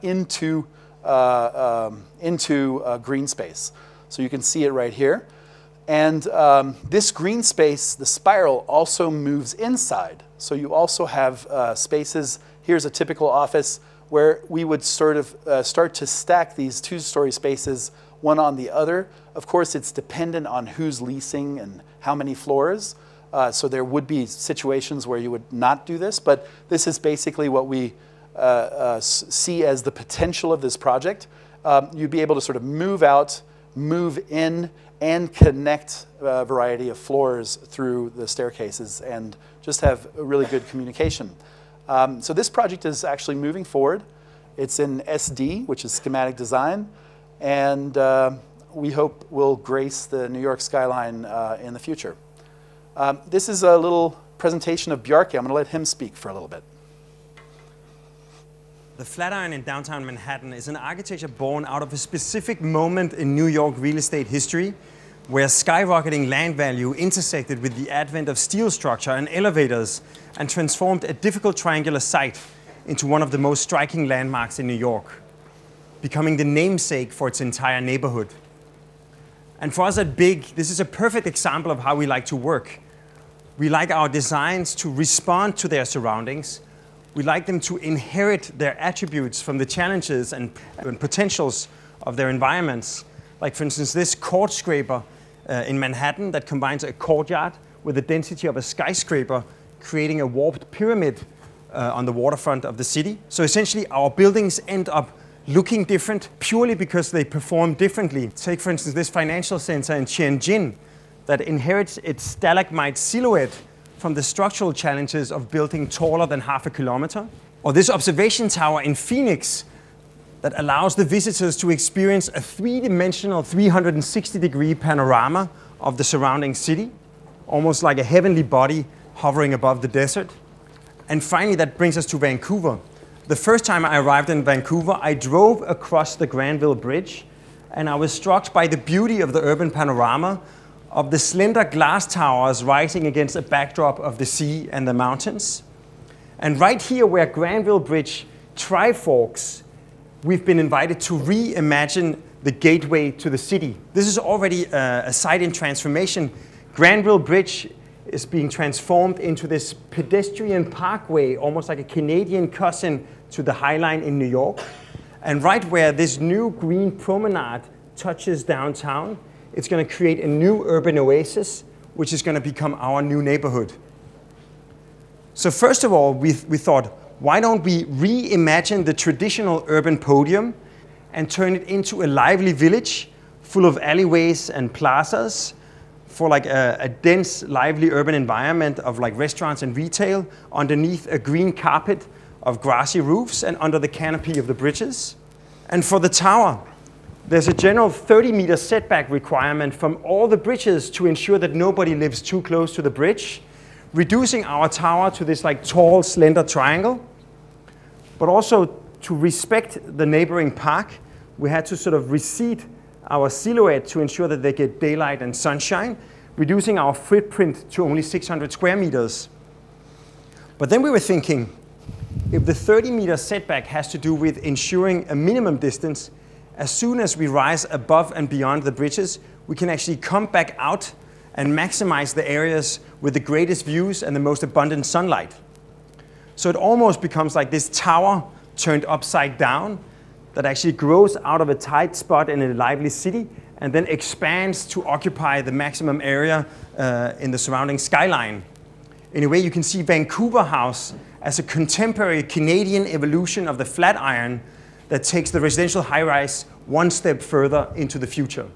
into green space. So you can see it right here. And this green space, the spiral, also moves inside. So you also have spaces. Here's a typical office where we would sort of start to stack these two-story spaces one on the other. Of course, it's dependent on who's leasing and how many floors. So there would be situations where you would not do this, but this is basically what we see as the potential of this project. You'd be able to sort of move out, move in, and connect a variety of floors through the staircases and just have a really good communication. So this project is actually moving forward. It's in SD, which is schematic design, and we hope will grace the New York skyline in the future. This is a little presentation of Bjarke. I'm going to let him speak for a little bit. The Flatiron in downtown Manhattan is an architecture born out of a specific moment in New York real estate history where skyrocketing land value intersected with the advent of steel structure and elevators and transformed a difficult triangular site into one of the most striking landmarks in New York, becoming the namesake for its entire neighborhood. And for us at Big, this is a perfect example of how we like to work. We like our designs to respond to their surroundings. We like them to inherit their attributes from the challenges and potentials of their environments. Like, for instance, this court scraper in Manhattan that combines a courtyard with the density of a skyscraper, creating a warped pyramid on the waterfront of the city. So essentially, our buildings end up looking different purely because they perform differently. Take, for instance, this financial center in Tianjin that inherits its stalagmite silhouette from the structural challenges of building taller than half a kilometer. Or this observation tower in Phoenix that allows the visitors to experience a three-dimensional 360-degree panorama of the surrounding city, almost like a heavenly body hovering above the desert. And finally, that brings us to Vancouver. The first time I arrived in Vancouver, I drove across the Granville Bridge, and I was struck by the beauty of the urban panorama of the slender glass towers rising against a backdrop of the sea and the mountains. And right here where Granville Bridge triforks, we've been invited to reimagine the gateway to the city. This is already a site in transformation. Granville Bridge is being transformed into this pedestrian parkway, almost like a Canadian cousin to the High Line in New York. And right where this new green promenade touches downtown, it's going to create a new urban oasis, which is going to become our new neighborhood. So first of all, we thought, why don't we reimagine the traditional urban podium and turn it into a lively village full of alleyways and plazas for like a dense, lively urban environment of like restaurants and retail underneath a green carpet of grassy roofs and under the canopy of the bridges. And for the tower, there's a general 30-meter setback requirement from all the bridges to ensure that nobody lives too close to the bridge, reducing our tower to this like tall, slender triangle. But also to respect the neighboring park, we had to sort of recede our silhouette to ensure that they get daylight and sunshine, reducing our footprint to only 600 square meters. But then we were thinking, if the 30-meter setback has to do with ensuring a minimum distance, as soon as we rise above and beyond the bridges, we can actually come back out and maximize the areas with the greatest views and the most abundant sunlight. So it almost becomes like this tower turned upside down that actually grows out of a tight spot in a lively city and then expands to occupy the maximum area in the surrounding skyline. In a way, you can see Vancouver House as a contemporary Canadian evolution of the Flatiron that takes the residential high-rise one step further into the future.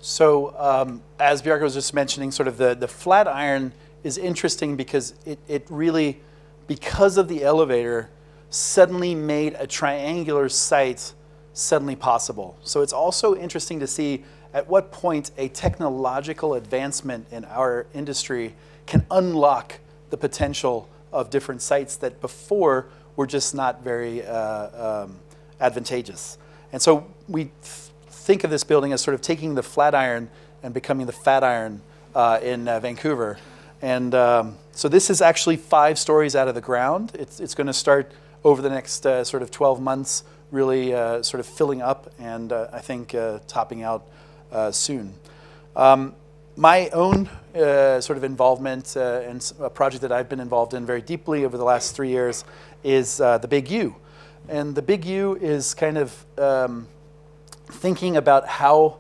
So as Bjarke was just mentioning, sort of the Flatiron is interesting because it really, because of the elevator, suddenly made a triangular site suddenly possible. So it's also interesting to see at what point a technological advancement in our industry can unlock the potential of different sites that before were just not very advantageous. And so we think of this building as sort of taking the Flatiron and becoming the Fat Iron in Vancouver. And so this is actually 5 stories out of the ground. It's going to start over the next sort of 12 months, really sort of filling up and I think topping out soon. My own sort of involvement and a project that I've been involved in very deeply over the last 3 years is the Big U. And the Big U is kind of thinking about how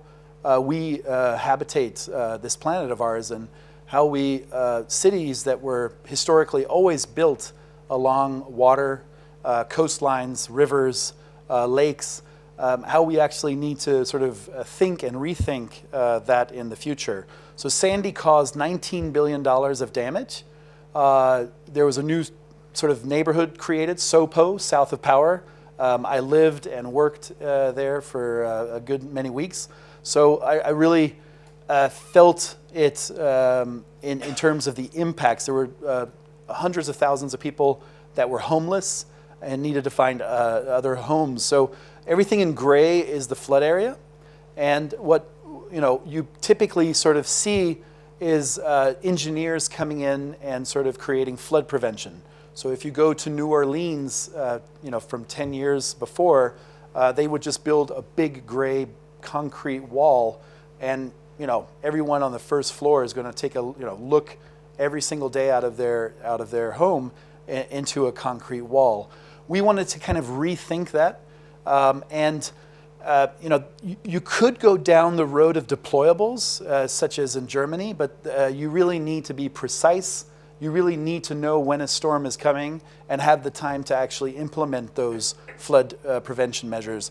we habitate this planet of ours and how we, cities that were historically always built along water, coastlines, rivers, lakes, how we actually need to sort of think and rethink that in the future. So Sandy caused $19 billion of damage. There was a new sort of neighborhood created, Sopo, south of Power. I lived and worked there for a good many weeks. So I really felt it in terms of the impacts. There were hundreds of thousands of people that were homeless and needed to find other homes. So everything in gray is the flood area. And what you typically sort of see is engineers coming in and sort of creating flood prevention. So if you go to New Orleans, from 10 years before, they would just build a big gray concrete wall, and everyone on the first floor is going to take a look every single day out of their home into a concrete wall. We wanted to kind of rethink that, you could go down the road of deployables, such as in Germany, but you really need to be precise. You really need to know when a storm is coming and have the time to actually implement those flood prevention measures.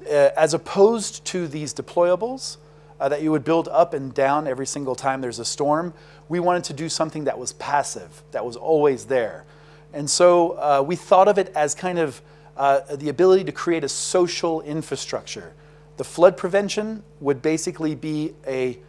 As opposed to these deployables that you would build up and down every single time there's a storm, we wanted to do something that was passive, that was always there. And so we thought of it as kind of the ability to create a social infrastructure. The flood prevention would basically be a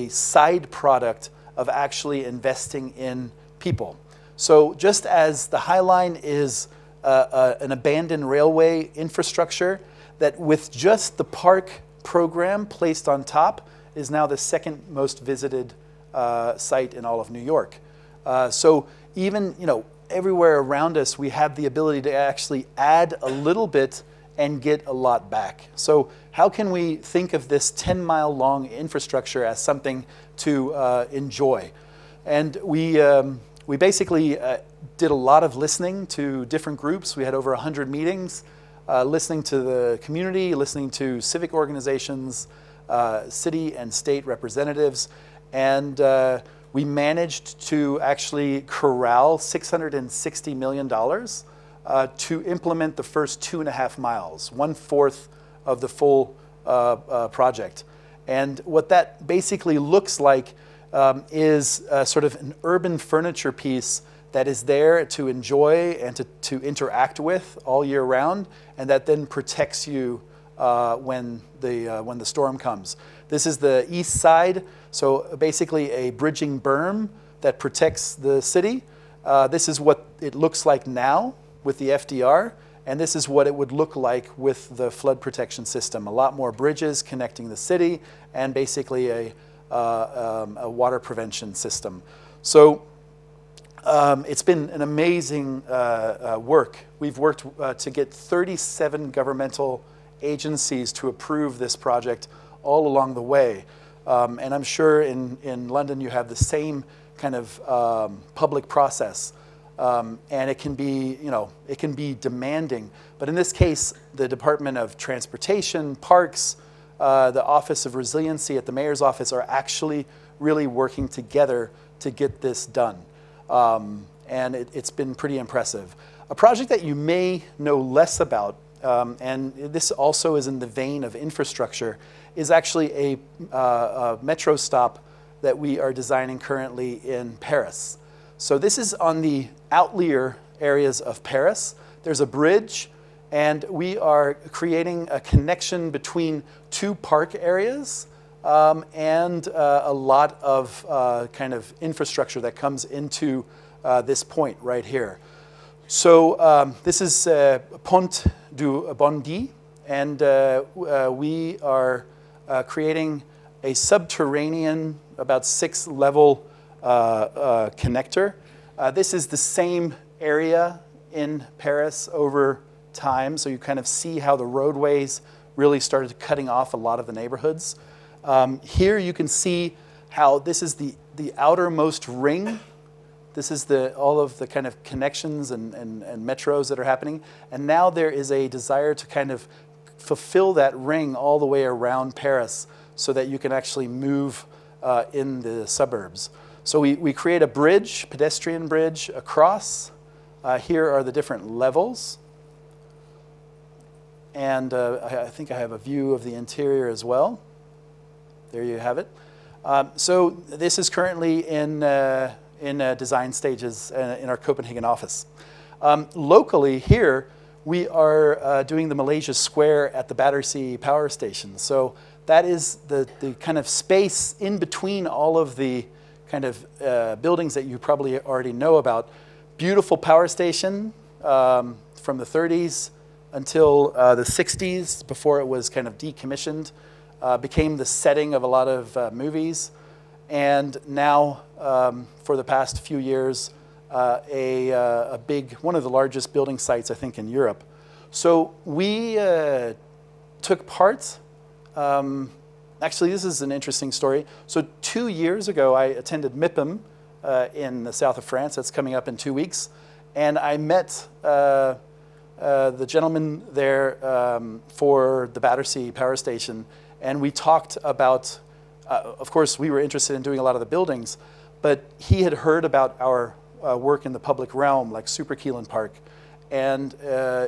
side product of actually investing in people. So just as the High Line is an abandoned railway infrastructure that with just the park program placed on top is now the second most visited site in all of New York. So even everywhere around us, we have the ability to actually add a little bit and get a lot back. So how can we think of this 10-mile long infrastructure as something to enjoy? And we basically did a lot of listening to different groups. We had over 100 meetings, listening to the community, listening to civic organizations, city and state representatives, and we managed to actually corral $660 million to implement the first 2.5 miles, 1/4 of the full project. And what that basically looks like is sort of an urban furniture piece that is there to enjoy and to interact with all year round, and that then protects you when the storm comes. This is the east side, so basically a bridging berm that protects the city. This is what it looks like now with the FDR, and this is what it would look like with the flood protection system. A lot more bridges connecting the city, and basically a water prevention system. So it's been an amazing work. We've worked to get 37 governmental agencies to approve this project all along the way. And I'm sure in London you have the same kind of public process. And it can be, it can be demanding. But in this case, the Department of Transportation, Parks, the Office of Resiliency at the Mayor's office are actually really working together to get this done. And it's been pretty impressive. A project that you may know less about, and this also is in the vein of infrastructure, is actually a metro stop that we are designing currently in Paris. So this is on the outlier areas of Paris. There's a bridge, and we are creating a connection between two park areas and a lot of kind of infrastructure that comes into this point right here. So this is Pont du Bondy, and we are creating a subterranean, about 6-level connector. This is the same area in Paris over time, so you kind of see how the roadways really started cutting off a lot of the neighborhoods. Here you can see how this is the outermost ring. This is all of the kind of connections and metros that are happening. And now there is a desire to kind of fulfill that ring all the way around Paris so that you can actually move in the suburbs. So we create a bridge, pedestrian bridge across. Here are the different levels. And I think I have a view of the interior as well. There you have it. So this is currently in design stages in our Copenhagen office. Locally here, we are doing the Malaysia Square at the Battersea Power Station. So that is the kind of space in between all of the kind of buildings that you probably already know about. Beautiful power station from the 30s until the 60s, before it was kind of decommissioned, became the setting of a lot of movies. And now, for the past few years, a big, one of the largest building sites, I think, in Europe. So we took part. Actually, this is an interesting story. So 2 years ago, I attended MIPIM in the south of France. That's coming up in 2 weeks. And I met the gentleman there for the Battersea Power Station. And we talked about, of course, we were interested in doing a lot of the buildings, but he had heard about our work in the public realm, like Superkilen Park, and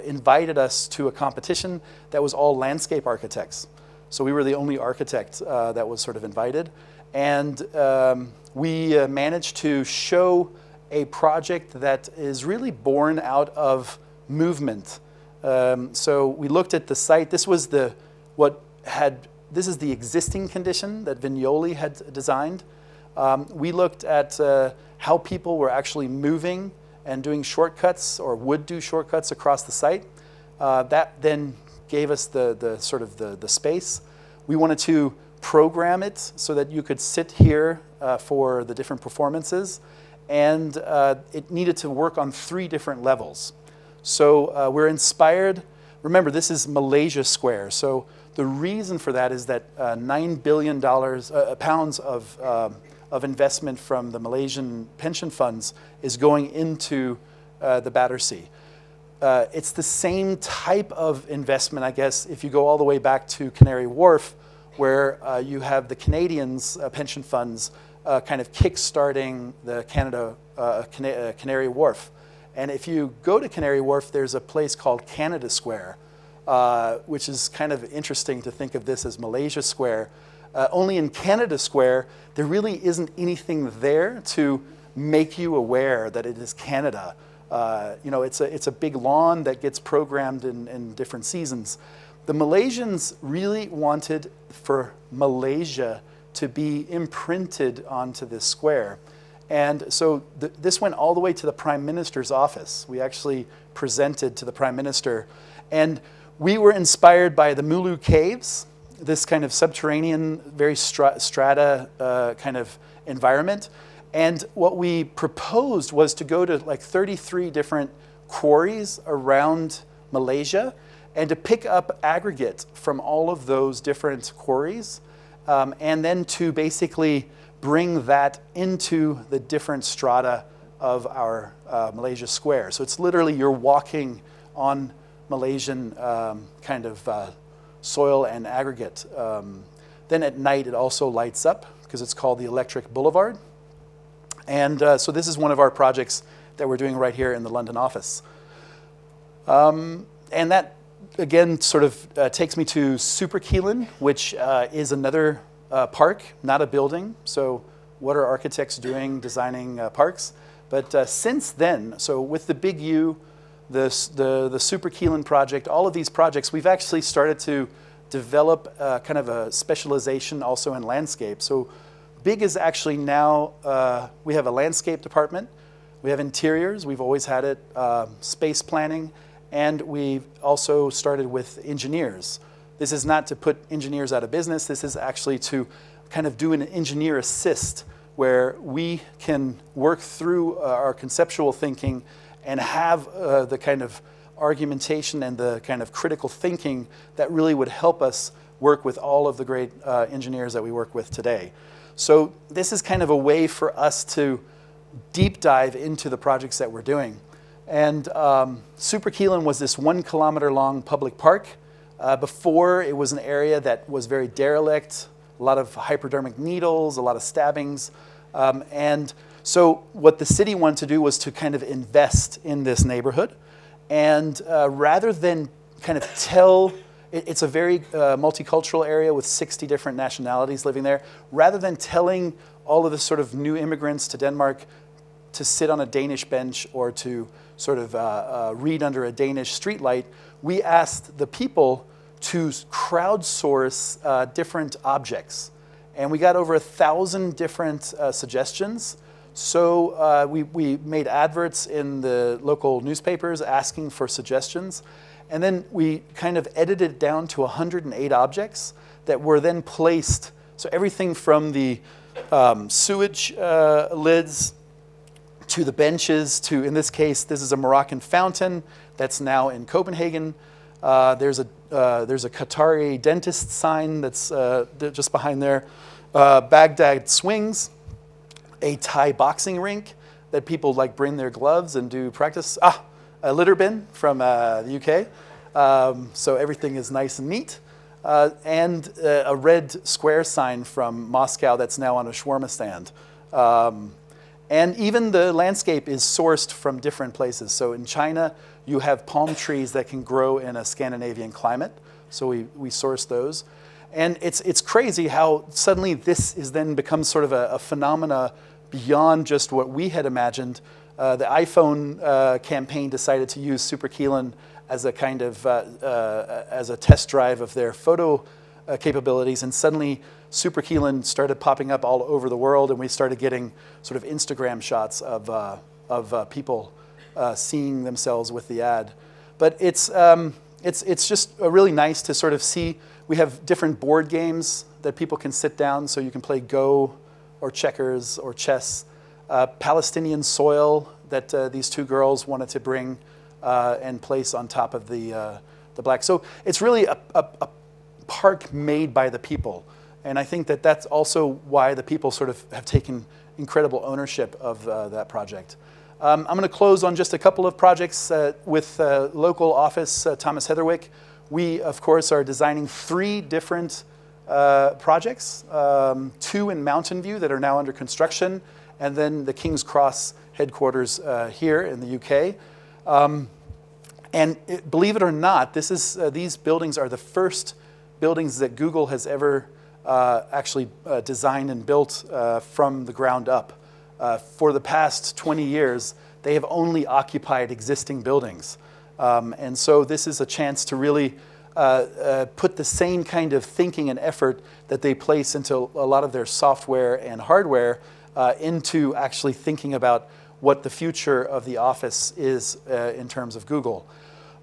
invited us to a competition that was all landscape architects. So we were the only architect that was sort of invited. And we managed to show a project that is really born out of movement. So we looked at the site. This was this is the existing condition that Vignoli had designed. We looked at how people were actually moving and doing shortcuts, or would do shortcuts across the site. That then gave us the space. We wanted to program it so that you could sit here for the different performances, and it needed to work on 3 different levels. So we're inspired. Remember, this is Malaysia Square. So the reason for that is that $9 billion pounds of investment from the Malaysian pension funds is going into the Battersea. It's the same type of investment, I guess, if you go all the way back to Canary Wharf, where you have the Canadians' pension funds kind of kick-starting the Canary Wharf. And if you go to Canary Wharf, there's a place called Canada Square, which is kind of interesting to think of this as Malaysia Square. only in Canada Square, there really isn't anything there to make you aware that it is Canada. It's a big lawn that gets programmed in different seasons. The Malaysians really wanted for Malaysia to be imprinted onto this square. And so this went all the way to the Prime Minister's office. We actually presented to the Prime Minister. And we were inspired by the Mulu Caves, this kind of subterranean, very strata kind of environment. And what we proposed was to go to like 33 different quarries around Malaysia and to pick up aggregate from all of those different quarries, and then to basically bring that into the different strata of our Malaysia Square. So it's literally you're walking on Malaysian kind of soil and aggregate. Then at night it also lights up because it's called the Electric Boulevard. And so this is one of our projects that we're doing right here in the London office. And that, again, sort of takes me to Superkilen, which is another park, not a building. So what are architects doing designing parks? But since then, so with the Big U, the Superkilen project, all of these projects, we've actually started to develop kind of a specialization also in landscape. So Big is actually now, we have a landscape department, we have interiors, we've always had it, space planning, and we've also started with engineers. This is not to put engineers out of business, this is actually to kind of do an engineer assist where we can work through our conceptual thinking and have the kind of argumentation and the kind of critical thinking that really would help us work with all of the great engineers that we work with today. So this is kind of a way for us to deep dive into the projects that we're doing. And Superkilen was this 1 kilometer long public park. Before, it was an area that was very derelict, a lot of hypodermic needles, a lot of stabbings. And so what the city wanted to do was to kind of invest in this neighborhood. And rather than kind of tell, it's a very multicultural area with 60 different nationalities living there. Rather than telling all of the sort of new immigrants to Denmark to sit on a Danish bench or to sort of read under a Danish streetlight, we asked the people to crowdsource different objects. And we got over 1,000 different suggestions. So we made adverts in the local newspapers asking for suggestions. And then we kind of edited it down to 108 objects that were then placed. So everything from the sewage lids to the benches to, in this case, this is a Moroccan fountain that's now in Copenhagen. There's a Qatari dentist sign that's just behind there. Baghdad swings, a Thai boxing rink that people like bring their gloves and do practice. A litter bin from the UK. So everything is nice and neat. And a red square sign from Moscow that's now on a shawarma stand. And even the landscape is sourced from different places. So in China, you have palm trees that can grow in a Scandinavian climate. So we source those. And it's crazy how suddenly this is then becomes sort of a phenomena beyond just what we had imagined. The iPhone campaign decided to use Superkilen as a kind of as a test drive of their photo capabilities, and suddenly Superkilen started popping up all over the world, and we started getting sort of Instagram shots of people seeing themselves with the ad. But it's just really nice to sort of see. We have different board games that people can sit down, so you can play Go or checkers or chess. Palestinian soil that these two girls wanted to bring and place on top of the black. So it's really a park made by the people. And I think that that's also why the people sort of have taken incredible ownership of that project. I'm going to close on just a couple of projects with local office, Thomas Heatherwick. We, of course, are designing 3 different projects, 2 in Mountain View that are now under construction, and then the King's Cross headquarters here in the UK. Believe it or not, these buildings are the first buildings that Google has ever actually designed and built from the ground up. For the past 20 years, they have only occupied existing buildings. And so this is a chance to really put the same kind of thinking and effort that they place into a lot of their software and hardware into actually thinking about what the future of the office is in terms of Google.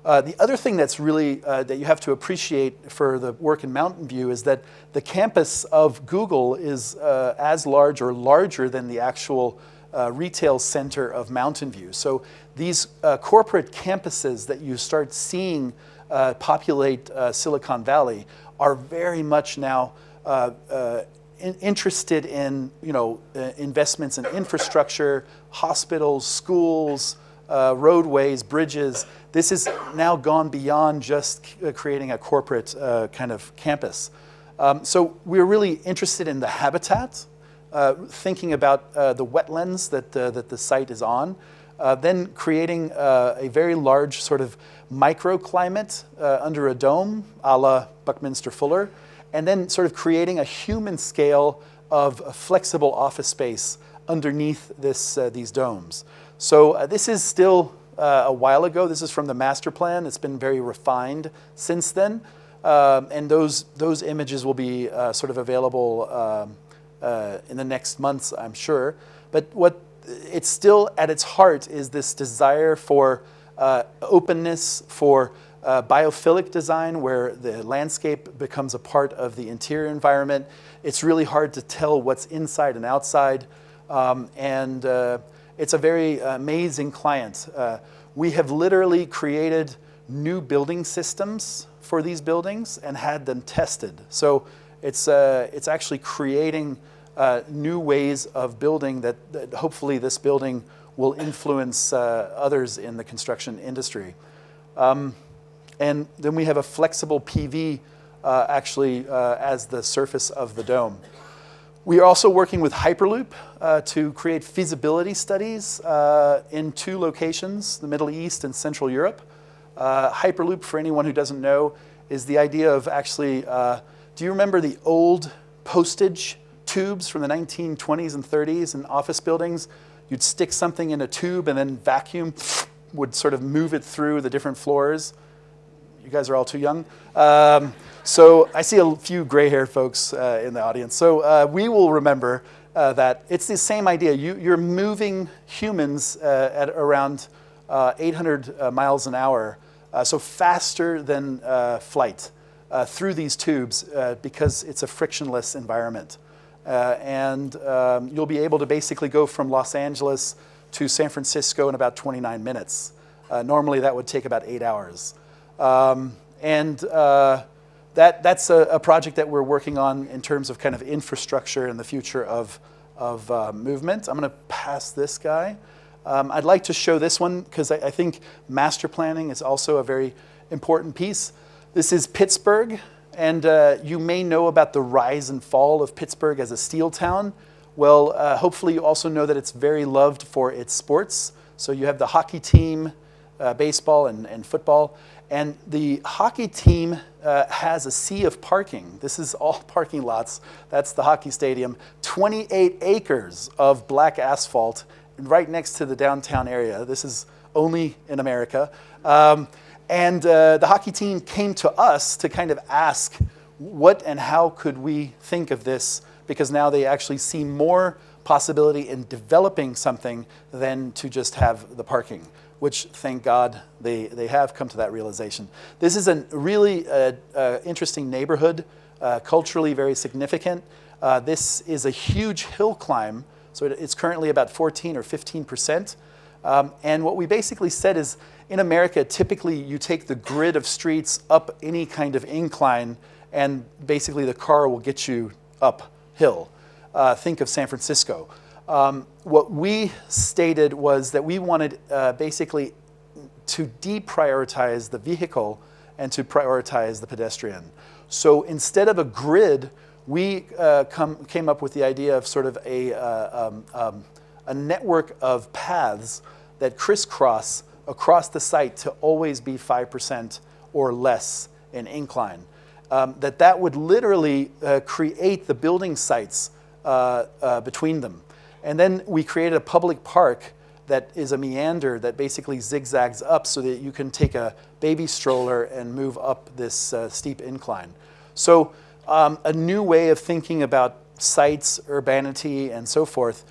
The other thing that's really that you have to appreciate for the work in Mountain View is that the campus of Google is as large or larger than the actual retail center of Mountain View. So these corporate campuses that you start seeing populate Silicon Valley are very much now interested in investments in infrastructure, hospitals, schools, roadways, bridges. This has now gone beyond just creating a corporate kind of campus. So we're really interested in the habitat, thinking about the wetlands that the site is on, then creating a very large sort of microclimate under a dome, a la Buckminster Fuller, and then sort of creating a human scale of flexible office space underneath these domes. So this is still a while ago. This is from the master plan. It's been very refined since then. And those images will be sort of available in the next months, I'm sure. But what it's still at its heart is this desire for openness, for biophilic design, where the landscape becomes a part of the interior environment. It's really hard to tell what's inside and outside. It's a very amazing client. We have literally created new building systems for these buildings and had them tested. So it's actually creating new ways of building that hopefully this building will influence others in the construction industry. And then we have a flexible PV actually as the surface of the dome. We are also working with Hyperloop to create feasibility studies in 2 locations, the Middle East and Central Europe. Hyperloop, for anyone who doesn't know, is the idea of actually, do you remember the old postage tubes from the 1920s and 30s in office buildings? You'd stick something in a tube and then vacuum would sort of move it through the different floors. You guys are all too young. So I see a few gray-haired folks in the audience. So we will remember that it's the same idea. You're moving humans at around 800 miles an hour, so faster than flight through these tubes because it's a frictionless environment. And you'll be able to basically go from Los Angeles to San Francisco in about 29 minutes. Normally that would take about 8 hours. That's a project that we're working on in terms of kind of infrastructure and the future of movement. I'm going to pass this guy. I'd like to show this one because I think master planning is also a very important piece. This is Pittsburgh, and you may know about the rise and fall of Pittsburgh as a steel town. Well, hopefully you also know that it's very loved for its sports. So you have the hockey team, baseball and football. And the hockey team has a sea of parking. This is all parking lots. That's the hockey stadium. 28 acres of black asphalt right next to the downtown area. This is only in America. And the hockey team came to us to kind of ask what and how could we think of this, because now they actually see more possibility in developing something than to just have the parking, which, thank God, they have come to that realization. This is a really interesting neighborhood, culturally very significant. This is a huge hill climb, so it's currently about 14 or 15%. And what we basically said is, in America, typically you take the grid of streets up any kind of incline, and basically the car will get you uphill. Think of San Francisco. What we stated was that we wanted basically to deprioritize the vehicle and to prioritize the pedestrian. So instead of a grid, we came up with the idea of sort of a network of paths that crisscross across the site to always be 5% or less in incline. that would literally create the building sites between them. And then we created a public park that is a meander that basically zigzags up so that you can take a baby stroller and move up this steep incline. So a new way of thinking about sites, urbanity, and so forth.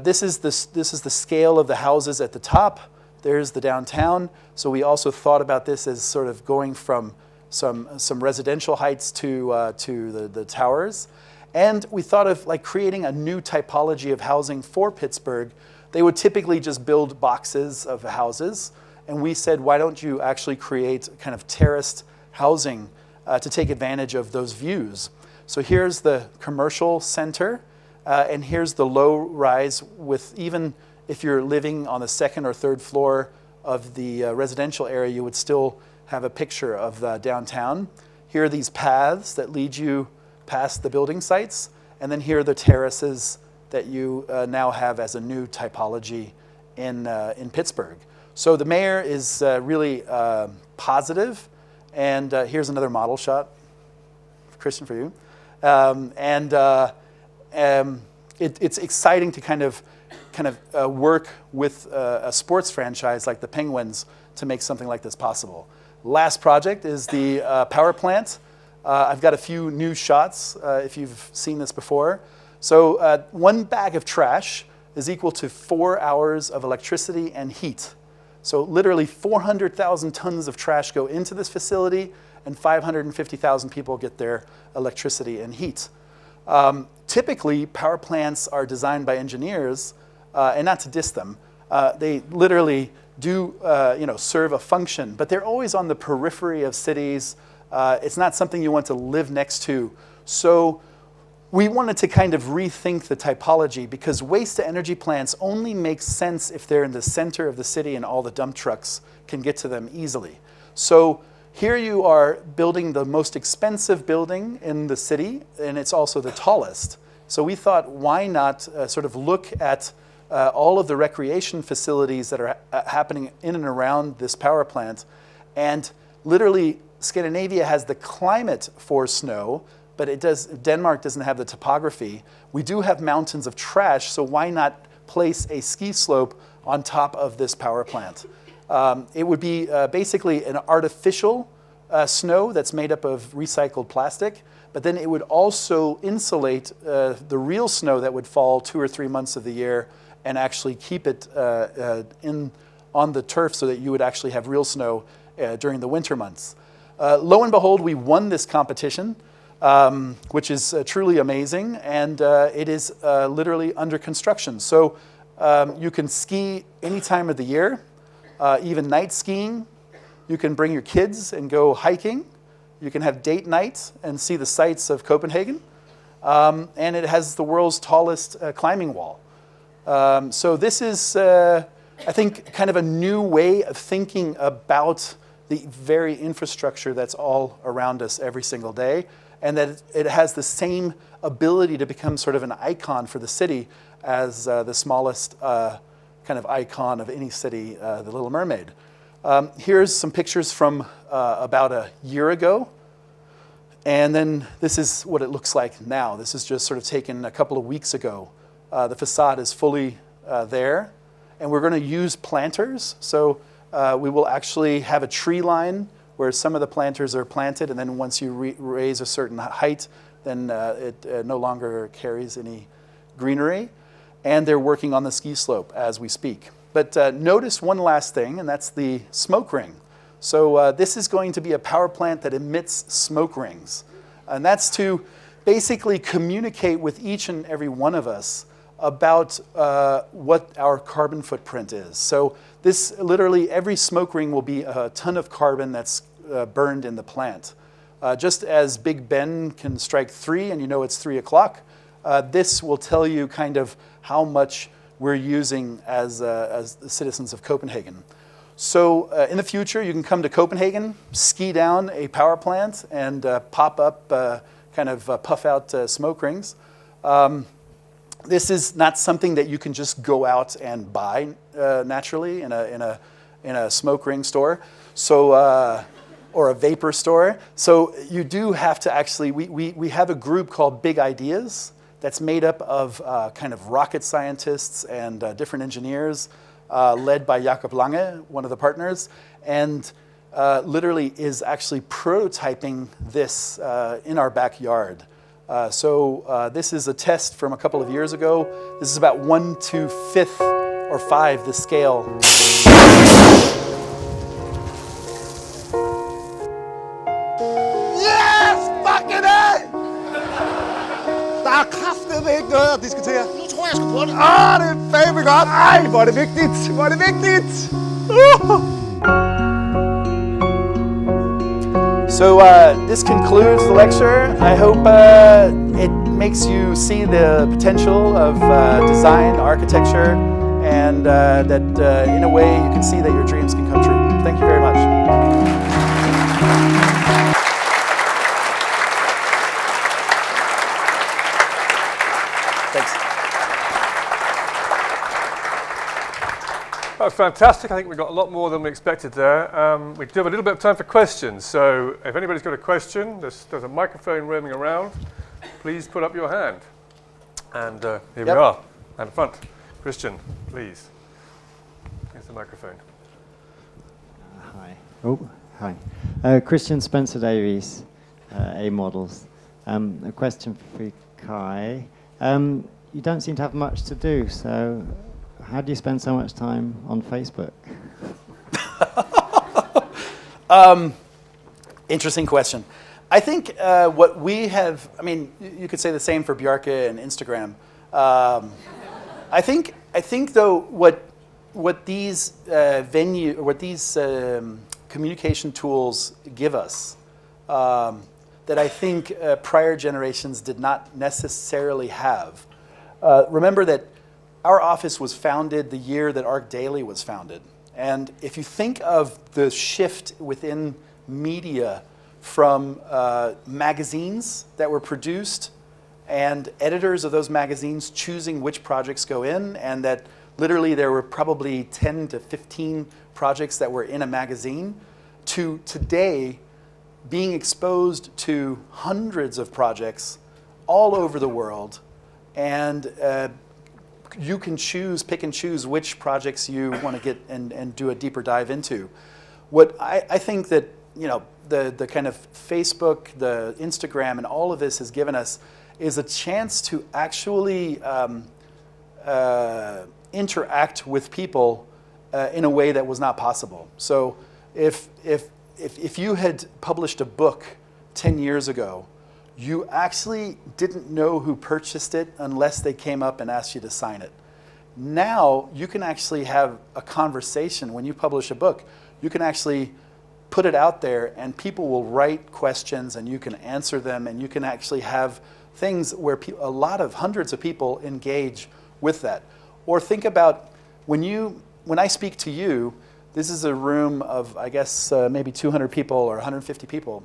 This is the scale of the houses at the top. There's the downtown. So we also thought about this as sort of going from some residential heights to the towers. And we thought of like creating a new typology of housing for Pittsburgh. They would typically just build boxes of houses. And we said, why don't you actually create kind of terraced housing to take advantage of those views? So here's the commercial center, and here's the low rise with, even if you're living on the second or third floor of the residential area, you would still have a picture of the downtown. Here are these paths that lead you past the building sites, and then here are the terraces that you now have as a new typology in Pittsburgh. So the mayor is really positive, and here's another model shot, Christian, for you. It's exciting to kind of work with a sports franchise like the Penguins to make something like this possible. Last project is the power plant. I've got a few new shots if you've seen this before. So one bag of trash is equal to 4 hours of electricity and heat. So literally 400,000 tons of trash go into this facility, and 550,000 people get their electricity and heat. Typically, power plants are designed by engineers, and not to diss them, they literally do serve a function, but they're always on the periphery of cities. It's not something you want to live next to. So we wanted to kind of rethink the typology, because waste-to-energy plants only make sense if they're in the center of the city and all the dump trucks can get to them easily. So here you are building the most expensive building in the city, and it's also the tallest. So we thought, why not sort of look at all of the recreation facilities that are happening in and around this power plant. And literally, Scandinavia has the climate for snow, but Denmark doesn't have the topography. We do have mountains of trash, so why not place a ski slope on top of this power plant? It would be basically an artificial snow that's made up of recycled plastic, but then it would also insulate the real snow that would fall 2 or 3 months of the year and actually keep it on the turf so that you would actually have real snow during the winter months. Lo and behold, we won this competition, which is truly amazing, and it is literally under construction. So you can ski any time of the year, even night skiing. You can bring your kids and go hiking. You can have date night and see the sights of Copenhagen. And it has the world's tallest climbing wall. So this is, I think, kind of a new way of thinking about the very infrastructure that's all around us every single day, and that it has the same ability to become sort of an icon for the city as the smallest kind of icon of any city, the Little Mermaid. Here's some pictures from about a year ago, and then this is what it looks like now. This is just sort of taken a couple of weeks ago. The facade is fully there, and we're going to use planters. So we will actually have a tree line where some of the planters are planted, and then once you raise a certain height, then it no longer carries any greenery. And they're working on the ski slope as we speak. But notice one last thing, and that's the smoke ring. So this is going to be a power plant that emits smoke rings. And that's to basically communicate with each and every one of us about what our carbon footprint is. So this literally, every smoke ring will be a ton of carbon that's burned in the plant. Just as Big Ben can strike 3 and you know it's 3 o'clock, this will tell you kind of how much we're using as the citizens of Copenhagen. So in the future, you can come to Copenhagen, ski down a power plant, and pop up, puff out smoke rings. This is not something that you can just go out and buy naturally in a smoke ring store. So or a vapor store. So you do have to actually, we have a group called Big Ideas that's made up of kind of rocket scientists and different engineers, led by Jakob Lange, one of the partners, and literally is actually prototyping this in our backyard. So this is a test from a couple of years ago. This is about 1/5 or 5 the scale. Yes! Fucking A! Der er kraftedeme ikke noget at diskutere. Nu tror jeg sgu på det. Det er fandme godt. Ej, hvor er det vigtigt. Hvor er det vigtigt. So this concludes the lecture. I hope it makes you see the potential of design, architecture, and that in a way you can see that your dreams can come true. Thank you very much. Thanks. That was fantastic. I think we got a lot more than we expected there. We do have a little bit of time for questions. So if anybody's got a question, there's a microphone roaming around. Please put up your hand. And here we are, at the front. Christian, please. Here's the microphone. Hi. Oh, hi. Christian Spencer Davies, A Models. A question for Kai. You don't seem to have much to do, so how do you spend so much time on Facebook? Interesting question. I think what we have, I mean, you could say the same for Bjarke and Instagram. I think though what these communication tools give us that I think prior generations did not necessarily have. Remember that our office was founded the year that Arc Daily was founded. And if you think of the shift within media from magazines that were produced and editors of those magazines choosing which projects go in, and that literally there were probably 10 to 15 projects that were in a magazine, to today being exposed to hundreds of projects all over the world, and you can pick and choose which projects you want to get and do a deeper dive into. What I think that, you know, the kind of Facebook, the Instagram, and all of this has given us is a chance to actually interact with people in a way that was not possible. So if you had published a book 10 years ago, you actually didn't know who purchased it unless they came up and asked you to sign it. Now you can actually have a conversation when you publish a book. You can actually put it out there and people will write questions and you can answer them, and you can actually have things where hundreds of people engage with that. Or think about when I speak to you, this is a room of, I guess, maybe 200 people or 150 people.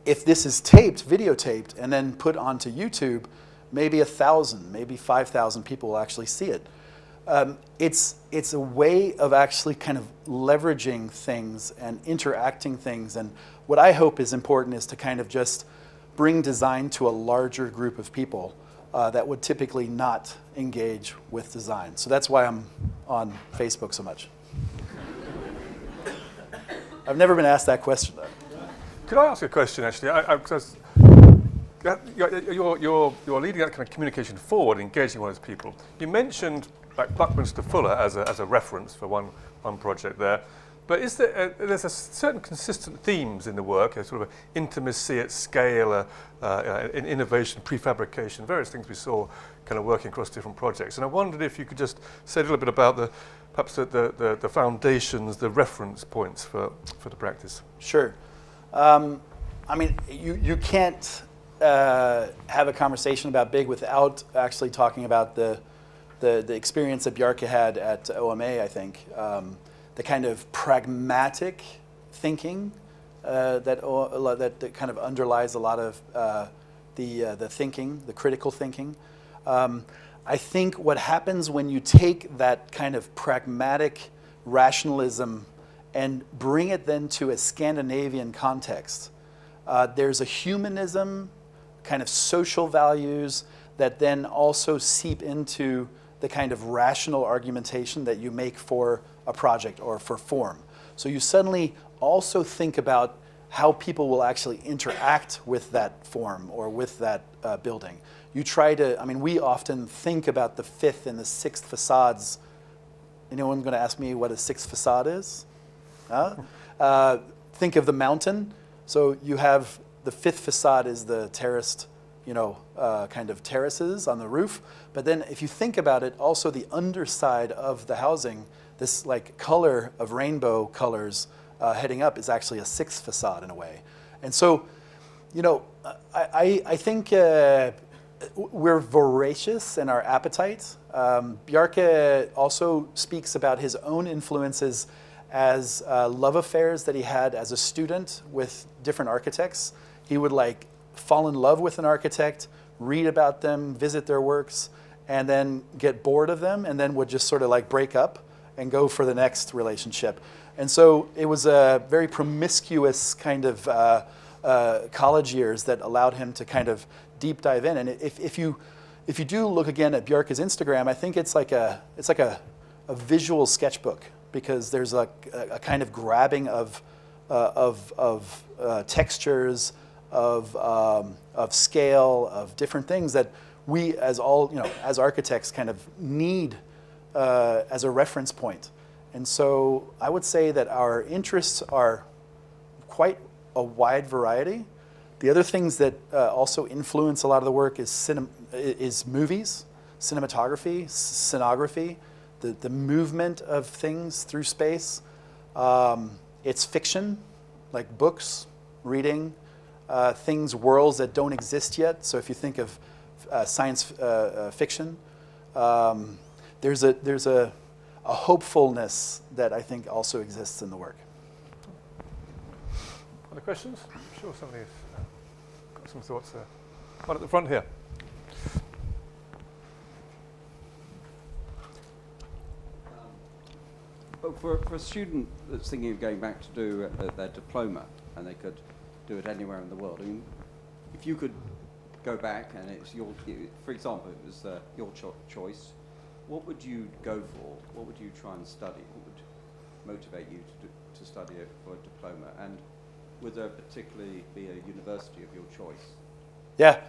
If this is videotaped, and then put onto YouTube, maybe 1,000, maybe 5,000 people will actually see it. It's a way of actually kind of leveraging things and interacting things. And what I hope is important is to kind of just bring design to a larger group of people that would typically not engage with design. So that's why I'm on Facebook so much. I've never been asked that question though. Could I ask a question, actually? Because you're leading that kind of communication forward, engaging with those people. You mentioned like Buckminster Fuller as a reference for one project there, but is there's a certain consistent themes in the work, a sort of intimacy at scale, in innovation, prefabrication, various things we saw kind of working across different projects. And I wondered if you could just say a little bit about perhaps the foundations, the reference points for the practice. Sure. I mean, you can't have a conversation about big without actually talking about the experience that Bjarke had at OMA, I think. The kind of pragmatic thinking that kind of underlies a lot of the thinking, the critical thinking. I think what happens when you take that kind of pragmatic rationalism and bring it then to a Scandinavian context. There's a humanism, kind of social values that then also seep into the kind of rational argumentation that you make for a project or for form. So you suddenly also think about how people will actually interact with that form or with that building. You try to, I mean, we often think about the fifth and the sixth facades. Anyone going to ask me what a sixth facade is? Think of the mountain. So you have the fifth facade is the terraced, kind of terraces on the roof. But then if you think about it, also the underside of the housing, this like color of rainbow colors heading up is actually a sixth facade in a way. And so, I think we're voracious in our appetite. Bjarke also speaks about his own influences as love affairs that he had as a student with different architects. He would like fall in love with an architect, read about them, visit their works, and then get bored of them, and then would just sort of like break up and go for the next relationship. And so it was a very promiscuous kind of college years that allowed him to kind of deep dive in. And if you do look again at Bjarke's Instagram, I think it's like a visual sketchbook, because there's a kind of grabbing of textures, of scale, of different things that we as architects kind of need as a reference point. And so I would say that our interests are quite a wide variety. The other things that also influence a lot of the work is movies, cinematography, scenography, the movement of things through space. It's fiction, like books, reading, things, worlds that don't exist yet. So if you think of science fiction, there's a hopefulness that I think also exists in the work. Other questions? I'm sure somebody's got some thoughts there. One at the front here. For a student that's thinking of going back to do their diploma, and they could do it anywhere in the world, I mean, if you could go back and it's for example, it was your choice, what would you go for? What would you try and study? What would motivate you to study it for a diploma? And would there particularly be a university of your choice? Yeah.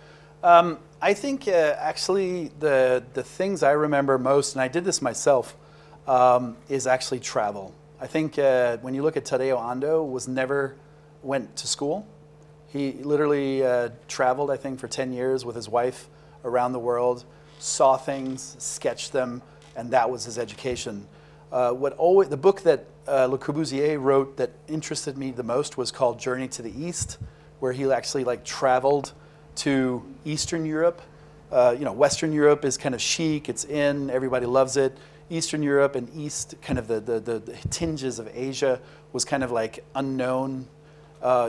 I think actually the things I remember most, and I did this myself, is actually travel. I think when you look at Tadeo Ando, never went to school. He literally traveled, I think, for 10 years with his wife around the world, saw things, sketched them, and that was his education. The book that Le Corbusier wrote that interested me the most was called Journey to the East, where he actually like traveled to Eastern Europe. Western Europe is kind of chic, it's in, everybody loves it. Eastern Europe and East, kind of the tinges of Asia was kind of like unknown.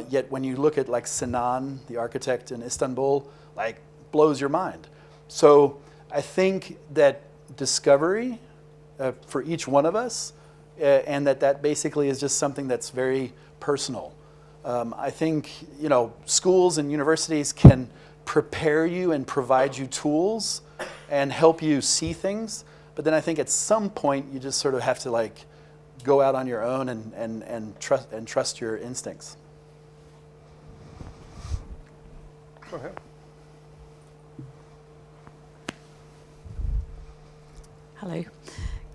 Yet when you look at like Sinan, the architect in Istanbul, like blows your mind. So I think that discovery for each one of us, and that basically is just something that's very personal. I think schools and universities can prepare you and provide you tools and help you see things, but then I think at some point you just sort of have to like go out on your own and trust your instincts. Go ahead. Hello.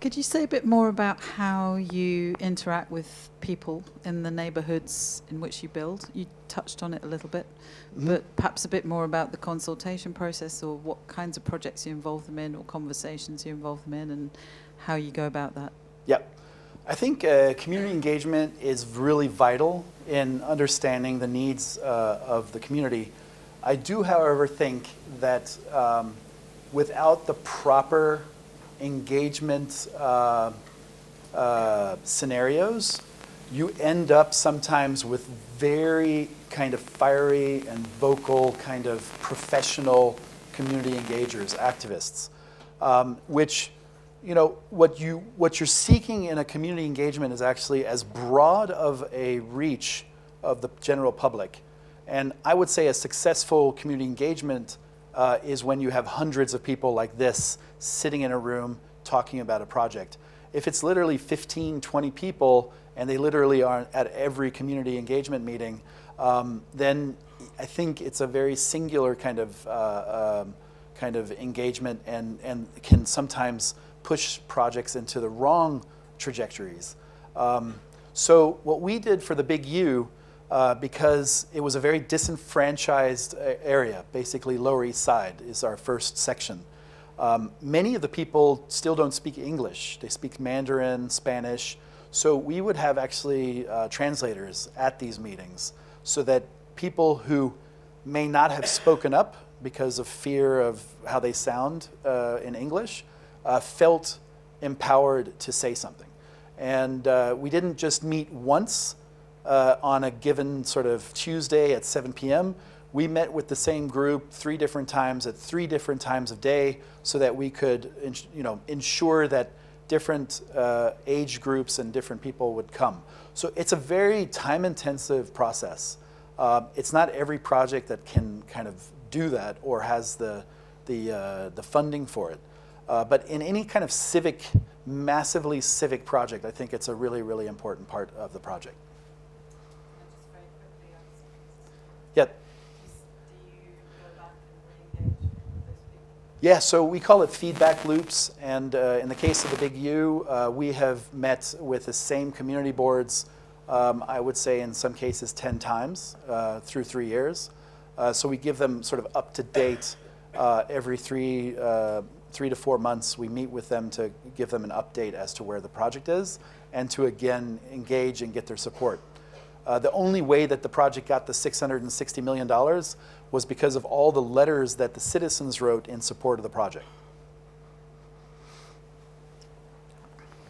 Could you say a bit more about how you interact with people in the neighbourhoods in which you build? You touched on it a little bit, but perhaps a bit more about the consultation process, or what kinds of projects you involve them in, or conversations you involve them in, and how you go about that. Yeah. I think community engagement is really vital in understanding the needs of the community. I do, however, think that without the proper engagement scenarios, you end up sometimes with very kind of fiery and vocal kind of professional community engagers, activists, which what you're seeking in a community engagement is actually as broad of a reach of the general public. And I would say a successful community engagement is when you have hundreds of people like this sitting in a room talking about a project. If it's literally 15, 20 people, and they literally are at every community engagement meeting, then I think it's a very singular kind of engagement, and can sometimes push projects into the wrong trajectories. So what we did for the Big U, because it was a very disenfranchised area, basically Lower East Side is our first section. Many of the people still don't speak English. They speak Mandarin, Spanish. So we would have actually translators at these meetings so that people who may not have spoken up because of fear of how they sound in English felt empowered to say something. And we didn't just meet once on a given sort of Tuesday at 7 p.m. We met with the same group 3 different times at 3 different times of day so that we could ensure that different age groups and different people would come. So it's a very time-intensive process. It's not every project that can kind of do that or has the funding for it. But in any kind of massively civic project, I think it's a really, really important part of the project. Yeah. Yeah, so we call it feedback loops, and in the case of the Big U, we have met with the same community boards, I would say in some cases 10 times through 3 years. So we give them sort of up-to-date every 3 to 4 months. We meet with them to give them an update as to where the project is and to again engage and get their support. The only way that the project got the $660 million was because of all the letters that the citizens wrote in support of the project.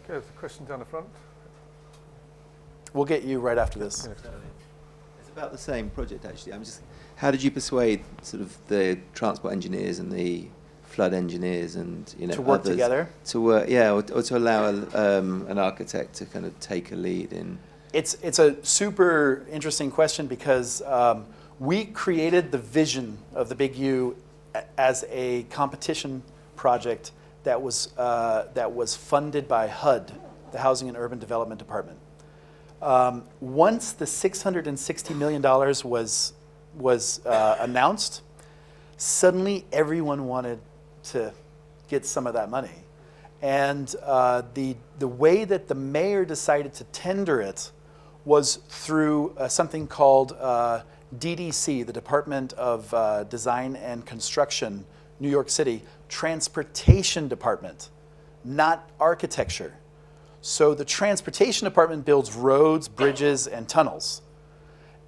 Okay, there's a question down the front. We'll get you right after this. It's about the same project, actually. How did you persuade sort of the transport engineers and the flood engineers and to work others together? To work, yeah, or to allow an architect to kind of take a lead in. It's a super interesting question because we created the vision of the Big U as a competition project that was funded by HUD, the Housing and Urban Development Department. Once the $660 million was announced, suddenly everyone wanted to get some of that money. And the way that the mayor decided to tender it was through something called DDC, the Department of Design and Construction, New York City, Transportation Department, not architecture. So the Transportation Department builds roads, bridges, and tunnels.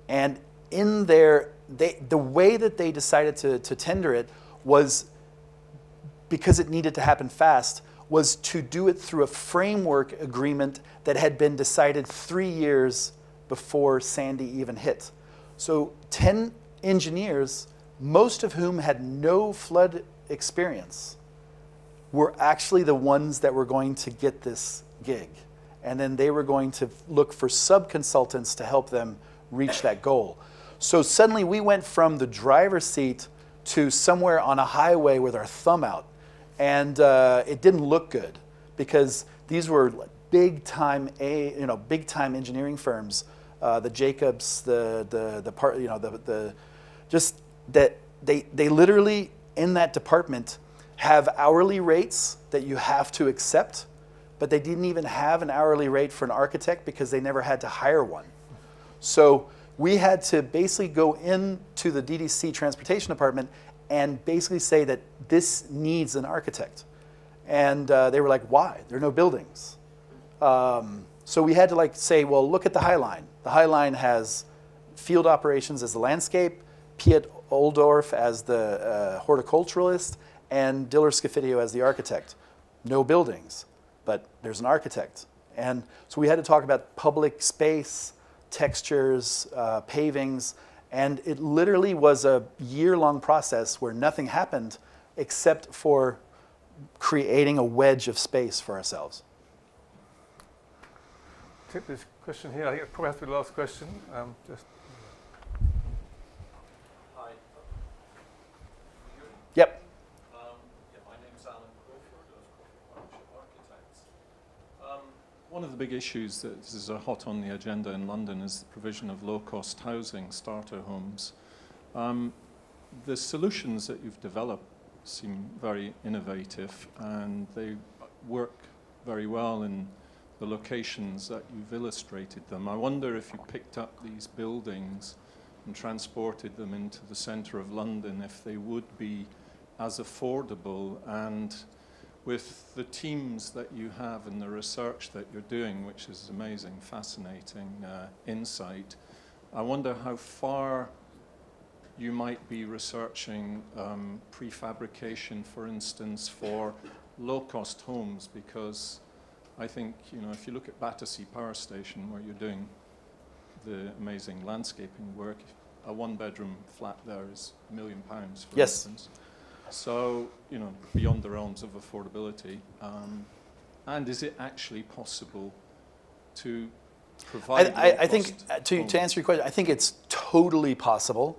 And in there, the way that they decided to tender it was, because it needed to happen fast, was to do it through a framework agreement that had been decided 3 years before Sandy even hit. So 10 engineers, most of whom had no flood experience, were actually the ones that were going to get this gig. And then they were going to look for sub-consultants to help them reach that goal. So suddenly we went from the driver's seat to somewhere on a highway with our thumb out. And it didn't look good because these were big time engineering firms, the Jacobs, just that they literally in that department have hourly rates that you have to accept, but they didn't even have an hourly rate for an architect because they never had to hire one. So we had to basically go into the DDC Transportation Department and basically say that this needs an architect. And they were like, why? There are no buildings. So we had to say, well, look at the High Line. The High Line has field operations as the landscape, Piet Oldorf as the horticulturalist, and Diller Scofidio as the architect. No buildings, but there's an architect. And so we had to talk about public space, textures, pavings, and it literally was a year-long process where nothing happened except for creating a wedge of space for ourselves. Take this question here. I think it probably has to be the last question. Just Hi. Yep. My name's Alan Crawford of Crawford Architects. One of the big issues that is hot on the agenda in London is the provision of low-cost housing, starter homes. The solutions that you've developed seem very innovative, and they work very well in the locations that you've illustrated them. I wonder if you picked up these buildings and transported them into the centre of London, if they would be as affordable, and with the teams that you have and the research that you're doing, which is amazing, fascinating insight, I wonder how far you might be researching prefabrication, for instance, for low-cost homes, because I think, if you look at Battersea Power Station, where you're doing the amazing landscaping work, a one-bedroom flat there is £1 million, for instance. So, beyond the realms of affordability. And is it actually possible to provide I think, to answer your question, I think it's totally possible.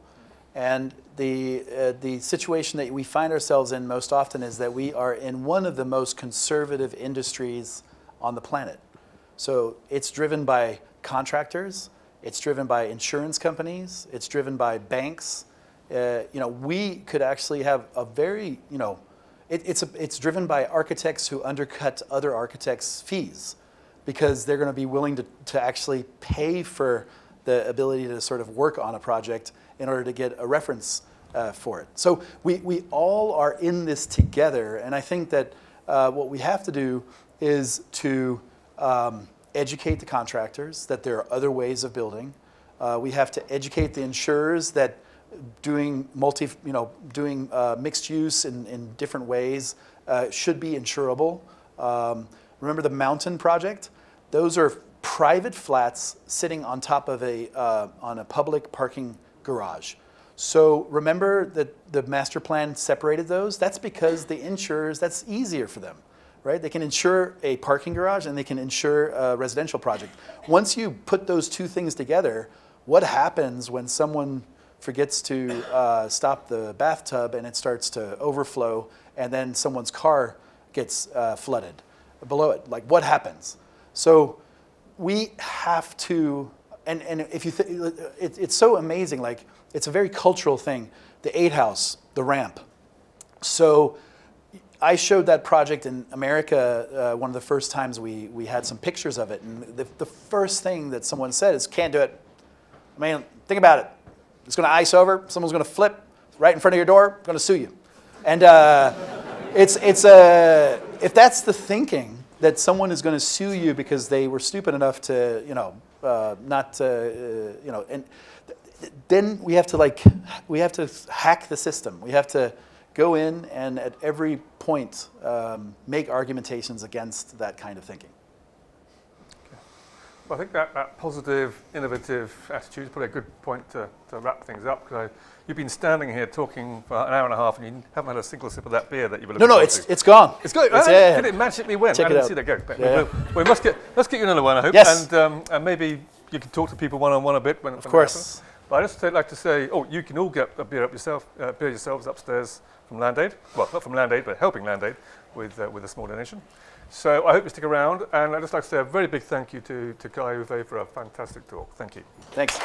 And the situation that we find ourselves in most often is that we are in one of the most conservative industries on the planet. So it's driven by contractors, it's driven by insurance companies, it's driven by banks. We could actually have a very, it's driven by architects who undercut other architects' fees, because they're going to be willing to actually pay for the ability to sort of work on a project in order to get a reference for it. So we all are in this together, and I think that what we have to do is to educate the contractors that there are other ways of building. We have to educate the insurers that doing mixed use in different ways should be insurable. Remember the Mountain Project? Those are private flats sitting on top of on a public parking garage. So remember that the master plan separated those? That's because the insurers, that's easier for them, right? They can insure a parking garage and they can insure a residential project. Once you put those two things together, what happens when someone forgets to stop the bathtub and it starts to overflow, and then someone's car gets flooded below it? Like, what happens? So we have to, and if you it's so amazing, like, it's a very cultural thing. The 8 House, the ramp. So I showed that project in America one of the first times we had some pictures of it, and the first thing that someone said is, can't do it. I mean, think about it. It's going to ice over, someone's going to flip right in front of your door, going to sue you. And if that's the thinking, that someone is going to sue you because they were stupid enough to, and then we have to hack the system. We have to go in and at every point make argumentations against that kind of thinking. Well, I think that positive, innovative attitude is probably a good point to wrap things up, because you've been standing here talking for an hour and a half and you haven't had a single sip of that beer that you were looking No, it's gone. It's good. Did it magically went? Check I didn't it see that go. Yeah. We must get you another one, I hope. Yes. And maybe you can talk to people one-on-one a bit when Of course. it happens. But I'd just like to say, you can all get a beer yourselves upstairs from Land Aid. Well, not from Land Aid, but helping Land Aid with a small donation. So I hope you stick around, and I'd just like to say a very big thank you to Kai-Uwe for a fantastic talk. Thank you. Thanks.